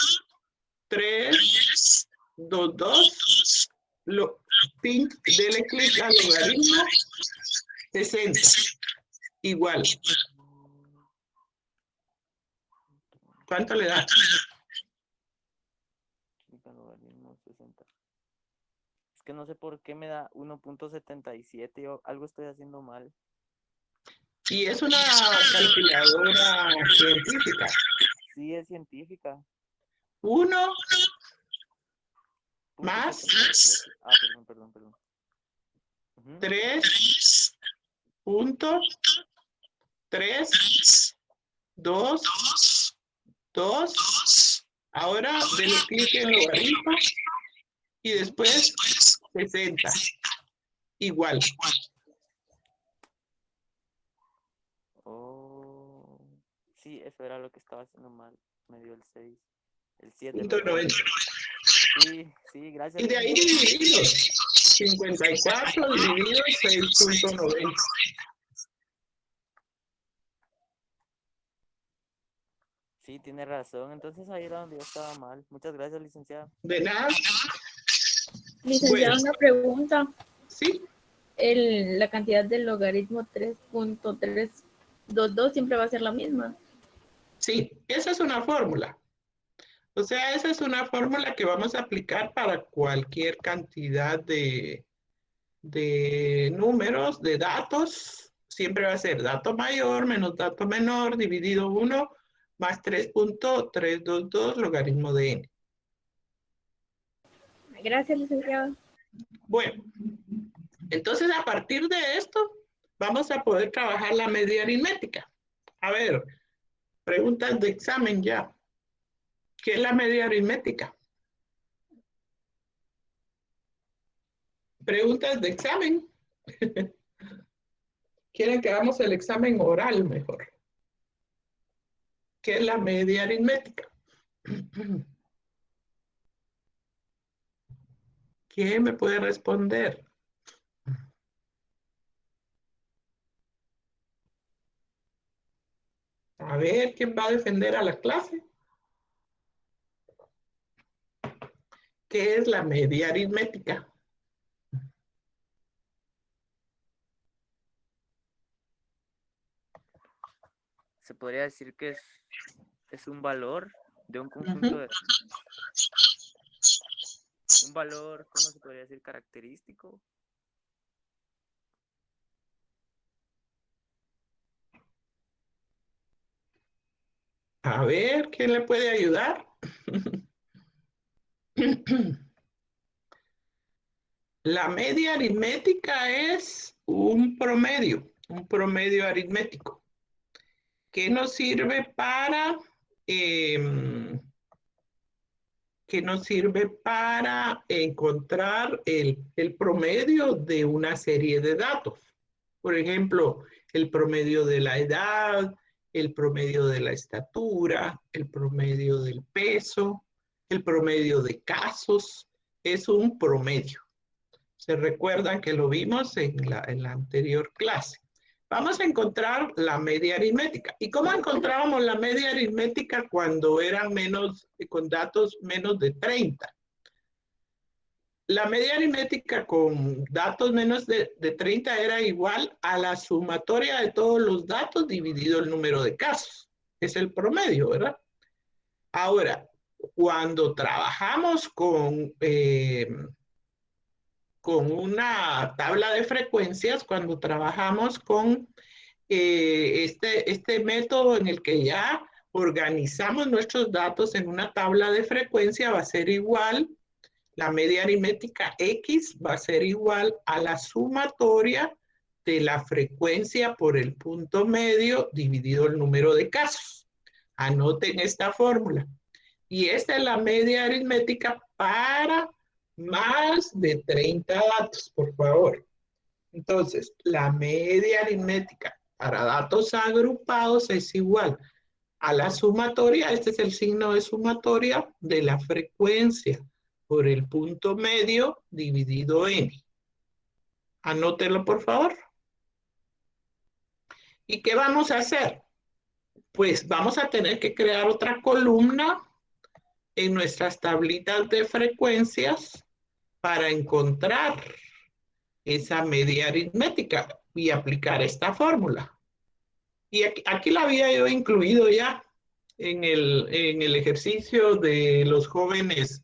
Dele clic al logaritmo 60. Igual. ¿Cuánto le da? Logaritmo 60. Es que no sé por qué me da 1.77, o algo estoy haciendo mal. Y es una calculadora científica. Sí, es científica. 1 Punto más 77. Ah, perdón. Ujú. 3.322. Ahora denle clic en logaritmo y después 60. Igual. Oh, sí, eso era lo que estaba haciendo mal. Me dio el 6. El 7, punto perdón. 90. Sí, gracias. Y de ahí dividido. 54 dividido 6.90. Sí, tiene razón. Entonces ahí era donde yo estaba mal. Muchas gracias, licenciada. De nada. Licenciada, Bueno, una pregunta. sí. La cantidad del logaritmo 3.322 siempre va a ser la misma. Sí, esa es una fórmula. O sea, esa es una fórmula que vamos a aplicar para cualquier cantidad de números, de datos. Siempre va a ser dato mayor menos dato menor dividido 1 más 3.322 logaritmo de n. Gracias, licenciada. Bueno, entonces a partir de esto vamos a poder trabajar la media aritmética. A ver, preguntas de examen ya. ¿Qué es la media aritmética? Preguntas de examen. ¿Quieren que hagamos el examen oral mejor? ¿Qué es la media aritmética? ¿Quién me puede responder? A ver, ¿quién va a defender a la clase? ¿Qué es la media aritmética? Se podría decir que es un valor de un conjunto Ujú. de... Un valor, ¿cómo se podría decir? Característico. A ver, ¿quién le puede ayudar? La media aritmética es un promedio aritmético, que nos sirve para, eh, encontrar el promedio de una serie de datos. Por ejemplo, el promedio de la edad, el promedio de la estatura, el promedio del peso, el promedio de casos, es un promedio. Se recuerdan que lo vimos en la anterior clase. Vamos a encontrar la media aritmética. ¿Y cómo encontrábamos la media aritmética cuando eran con datos menos de 30? La media aritmética con datos menos de 30 era igual a la sumatoria de todos los datos dividido el número de casos. Es el promedio, ¿verdad? Ahora, cuando trabajamos con una tabla de frecuencias, cuando trabajamos con este método en el que ya organizamos nuestros datos en una tabla de frecuencia, va a ser igual, la media aritmética X va a ser igual a la sumatoria de la frecuencia por el punto medio dividido el número de casos. Anoten esta fórmula. Y esta es la media aritmética para más de 30 datos, por favor. Entonces, la media aritmética para datos agrupados es igual a la sumatoria, este es el signo de sumatoria de la frecuencia por el punto medio dividido n. Anótelo, por favor. ¿Y qué vamos a hacer? Pues vamos a tener que crear otra columna en nuestras tablitas de frecuencias para encontrar esa media aritmética y aplicar esta fórmula. Y aquí la había yo incluido ya en el ejercicio de los jóvenes,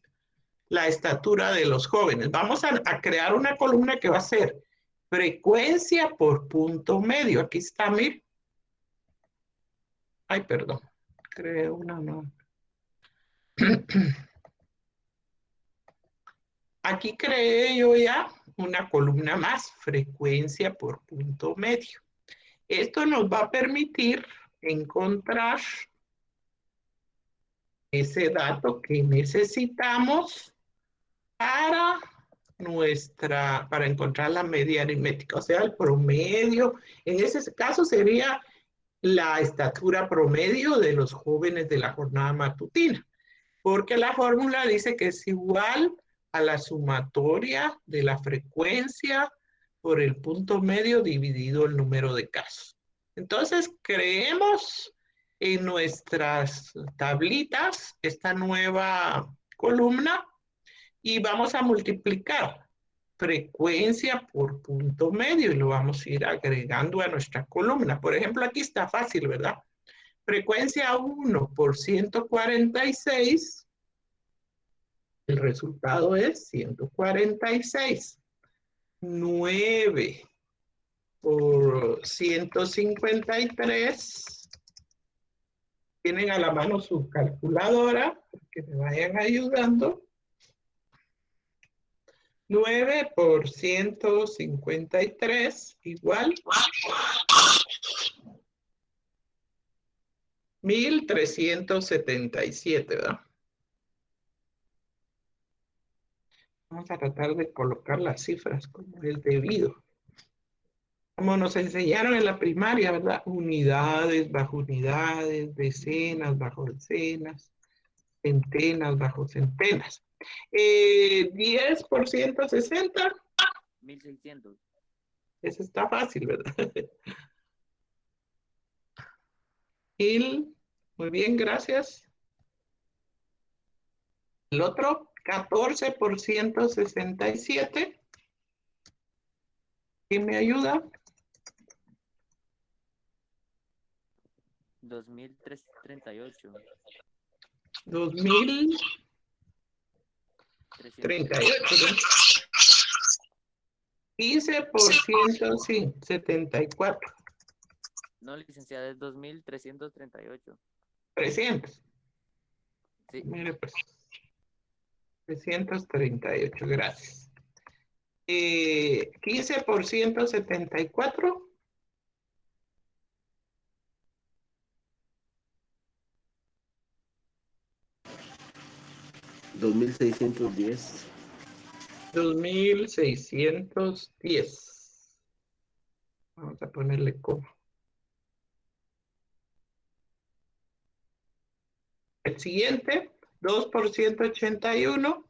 la estatura de los jóvenes. Vamos a crear una columna que va a ser frecuencia por punto medio. Aquí está, mir. Ay, perdón. Creo una no. Aquí creé yo ya una columna más, frecuencia por punto medio. Esto nos va a permitir encontrar ese dato que necesitamos para encontrar la media aritmética, o sea, el promedio. En ese caso sería la estatura promedio de los jóvenes de la jornada matutina. porque la fórmula dice que es igual a la sumatoria de la frecuencia por el punto medio dividido el número de casos. Entonces, creemos en nuestras tablitas esta nueva columna y vamos a multiplicar frecuencia por punto medio y lo vamos a ir agregando a nuestra columna. Por ejemplo, aquí está fácil, ¿verdad? Frecuencia 1 por 146, el resultado es 146. 9 por 153. Tienen a la mano su calculadora, que me vayan ayudando. 9 por 153 igual 1377, ¿verdad? Vamos a tratar de colocar las cifras como es debido. Como nos enseñaron en la primaria, ¿verdad? Unidades bajo unidades, decenas bajo decenas, centenas bajo centenas. 10 por 160. 1600. Eso está fácil, ¿verdad? 1000. Muy bien, gracias. El otro, 14 por 167. ¿Quién me ayuda? 2338. 2038. 15 por 174. No, licenciada, es 2338. 300. Sí. Mire, pues. 338, gracias. 15 por 174. 2610. 2610. Vamos a ponerle coma. El siguiente, 2 por 181.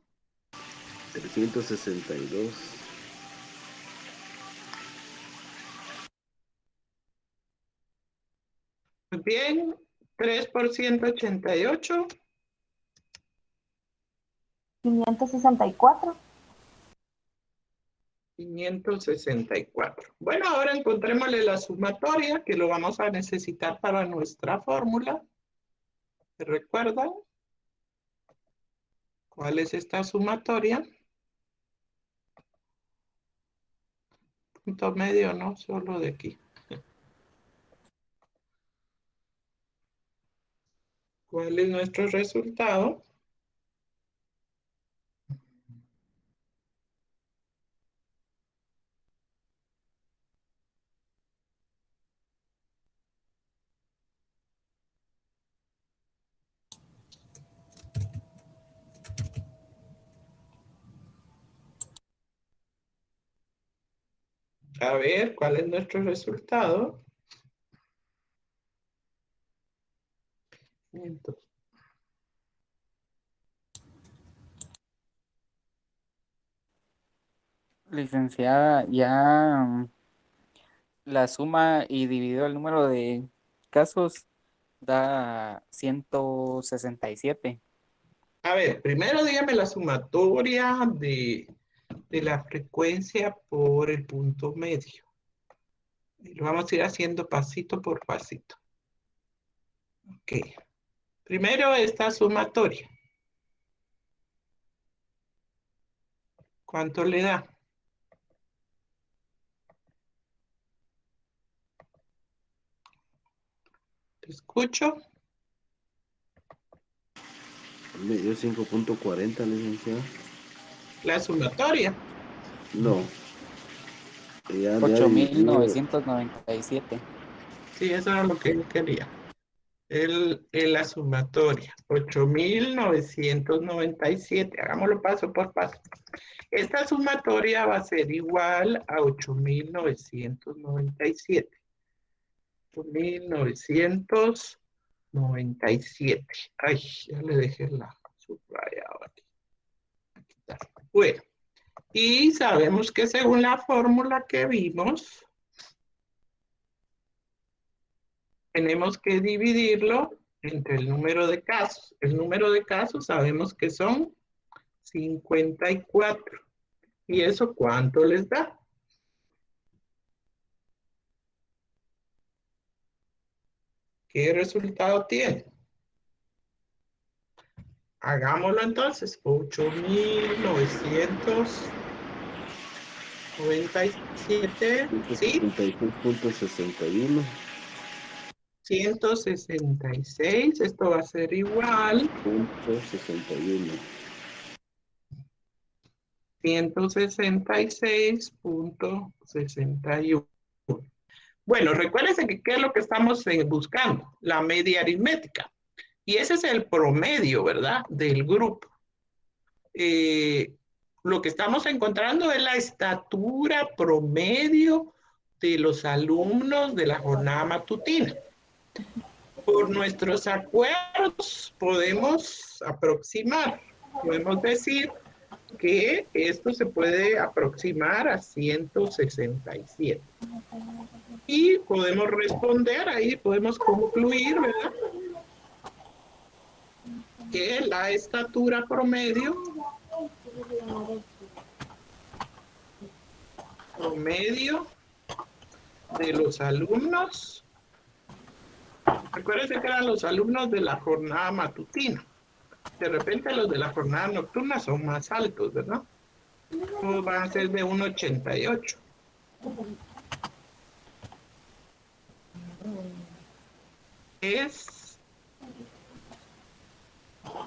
362. Muy bien, 3 por 188. 564. 564. Bueno, ahora encontrémosle la sumatoria que lo vamos a necesitar para nuestra fórmula. ¿Se recuerdan? ¿Cuál es esta sumatoria? Punto medio, no solo de aquí. ¿Cuál es nuestro resultado? A ver, ¿cuál es nuestro resultado? 500. Licenciada, ya la suma y dividido el número de casos da 167. A ver, primero dígame la sumatoria de la frecuencia por el punto medio. Y lo vamos a ir haciendo pasito por pasito. Ok. Primero esta sumatoria. ¿Cuánto le da? ¿Te escucho? Me dio 5.40, licenciado. La sumatoria. No. Ya 8.997. Sí, eso era lo que yo quería. La sumatoria. 8.997. Hagámoslo paso por paso. Esta sumatoria va a ser igual a 8.997. 8.997. Ay, ya le dejé la subrayado aquí. Aquí está. Bueno, y sabemos que según la fórmula que vimos, tenemos que dividirlo entre el número de casos. El número de casos sabemos que son 54. ¿Y eso cuánto les da? ¿Qué resultado tiene? Hagámoslo entonces. 8.997, ¿sí? 176.61. 166. Esto va a ser igual. 61. 166.61. Bueno, recuérdense que ¿qué es lo que estamos buscando? La media aritmética. Y ese es el promedio, ¿verdad? Del grupo. Lo que estamos encontrando es la estatura promedio de los alumnos de la jornada matutina. Por nuestros acuerdos podemos aproximar, podemos decir que esto se puede aproximar a 167. Y podemos responder, ahí podemos concluir, ¿verdad? Que la estatura promedio de los alumnos, recuérdense que eran los alumnos de la jornada matutina. De repente los de la jornada nocturna son más altos, ¿verdad? Todos van a ser de 1,88. Es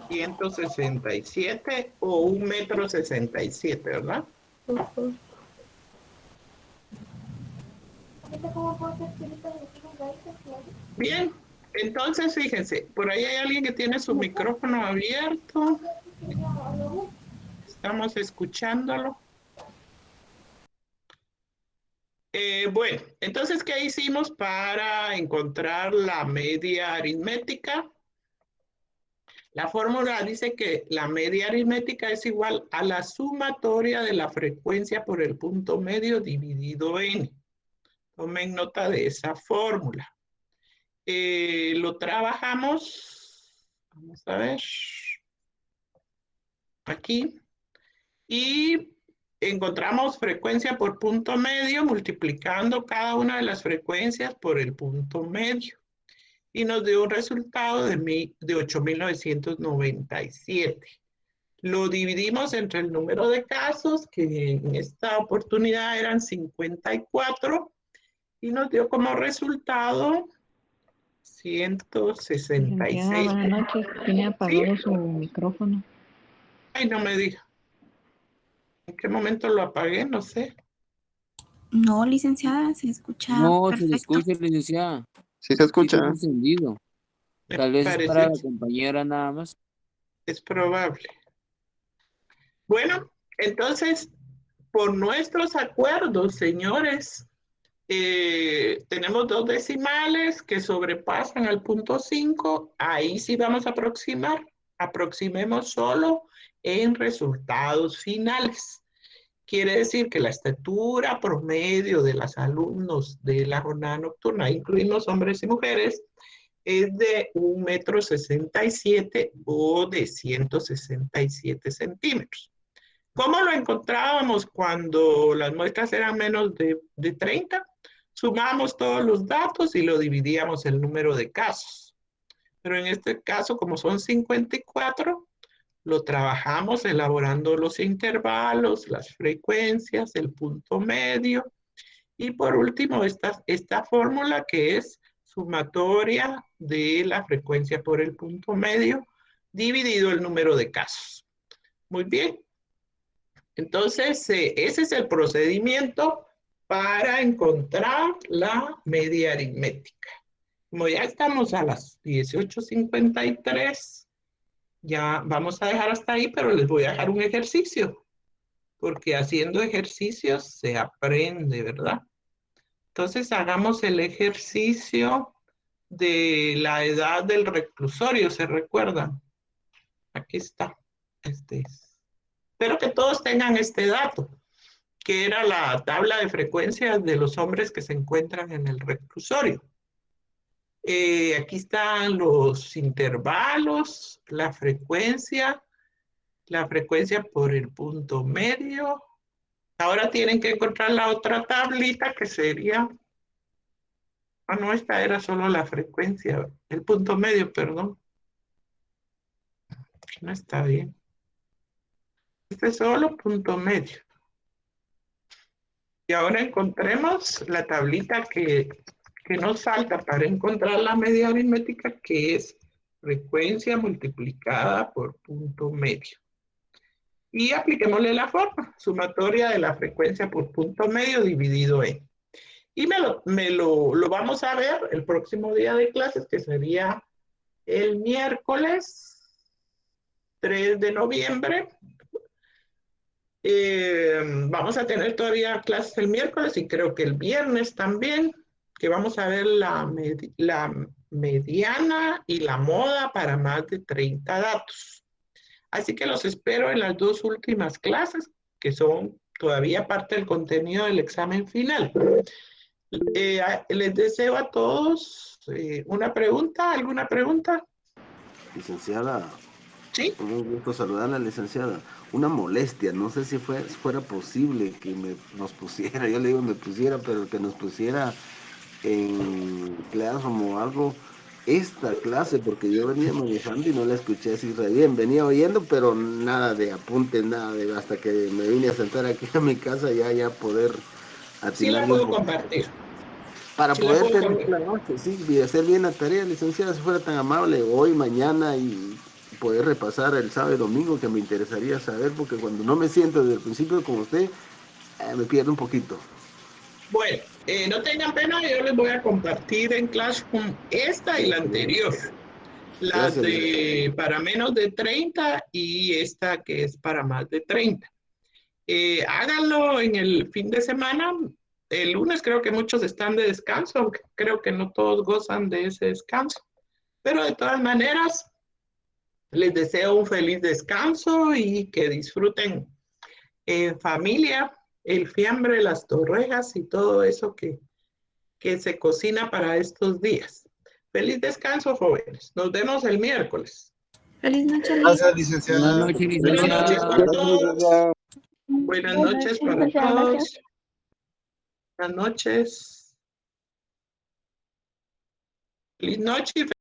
167 o 1,67 m, ¿verdad? Bien, entonces fíjense, por ahí hay alguien que tiene su micrófono abierto. Estamos escuchándolo. Bueno, entonces, ¿qué hicimos para encontrar la media aritmética? La fórmula dice que la media aritmética es igual a la sumatoria de la frecuencia por el punto medio dividido n. Tomen nota de esa fórmula. Lo trabajamos, vamos a ver, aquí, y encontramos frecuencia por punto medio multiplicando cada una de las frecuencias por el punto medio. Y nos dio un resultado de 8.997. Lo dividimos entre el número de casos, que en esta oportunidad eran 54, y nos dio como resultado 166. Buenas noches, tiene apagado su micrófono. Ay, no me diga. ¿En qué momento lo apagué? No sé. No, licenciada, se escucha No, se le perfecto. escucha, licenciada. Sí se escucha. Sí, está encendido. Me Tal vez es pareció para la que compañera nada más. es probable. Bueno, entonces, por nuestros acuerdos, señores, tenemos dos decimales que sobrepasan al punto 5. Ahí sí vamos a aproximar. Aproximemos solo en resultados finales. Quiere decir que la estatura promedio de los alumnos de la jornada nocturna, incluimos hombres y mujeres, es de 1,67 m o de 167 centímetros. ¿Cómo lo encontrábamos cuando las muestras eran menos de 30? Sumamos todos los datos y lo dividíamos el número de casos. Pero en este caso, como son 54, lo trabajamos elaborando los intervalos, las frecuencias, el punto medio. Y por último, esta fórmula que es sumatoria de la frecuencia por el punto medio dividido el número de casos. Muy bien. Entonces, ese es el procedimiento para encontrar la media aritmética. Como ya estamos a las 18:53, ya vamos a dejar hasta ahí, pero les voy a dejar un ejercicio, porque haciendo ejercicios se aprende, ¿verdad? Entonces, hagamos el ejercicio de la edad del reclusorio, ¿se recuerdan? Aquí está. Este es. Espero que todos tengan este dato, que era la tabla de frecuencias de los hombres que se encuentran en el reclusorio. Aquí están los intervalos, la frecuencia por el punto medio. Ahora tienen que encontrar la otra tablita que sería... Ah, no, esta era solo la frecuencia, el punto medio, perdón. No está bien. Este es solo punto medio. Y ahora encontremos la tablita que nos falta para encontrar la media aritmética, que es frecuencia multiplicada por punto medio. Y apliquémosle la forma, sumatoria de la frecuencia por punto medio dividido en. Y lo vamos a ver el próximo día de clases, que sería el miércoles 3 de noviembre. Vamos a tener todavía clases el miércoles y creo que el viernes también, que vamos a ver la mediana y la moda para más de 30 datos. Así que los espero en las dos últimas clases, que son todavía parte del contenido del examen final. Les deseo a todos una pregunta, ¿alguna pregunta? Licenciada. Sí. Un gusto saludarla, licenciada. Una molestia, no sé si fuera posible que nos pusiera, yo le digo me pusiera, pero que nos pusiera en Classroom o algo esta clase, porque yo venía manejando y no la escuché así re bien, venía oyendo, pero nada de apuntes, hasta que me vine a sentar aquí a mi casa ya poder atinar. Sí la puedo compartir. Para sí poder tener la noche, sí, y hacer bien la tarea, licenciada, si fuera tan amable, hoy, mañana, y poder repasar el sábado y domingo, que me interesaría saber, porque cuando no me siento desde el principio con usted, me pierdo un poquito. Bueno, no tengan pena, yo les voy a compartir en Classroom esta y la anterior. La de para menos de 30 y esta que es para más de 30. Háganlo en el fin de semana. El lunes creo que muchos están de descanso, aunque creo que no todos gozan de ese descanso. Pero de todas maneras, les deseo un feliz descanso y que disfruten en familia el fiambre, las torrejas y todo eso que se cocina para estos días. Feliz descanso, jóvenes. Nos vemos el miércoles. Feliz noche, Gracias, licenciada. Buenas noches, Buenas noches licenciada. para todos. Buenas noches para licenciada. todos. Buenas noches. Feliz noche.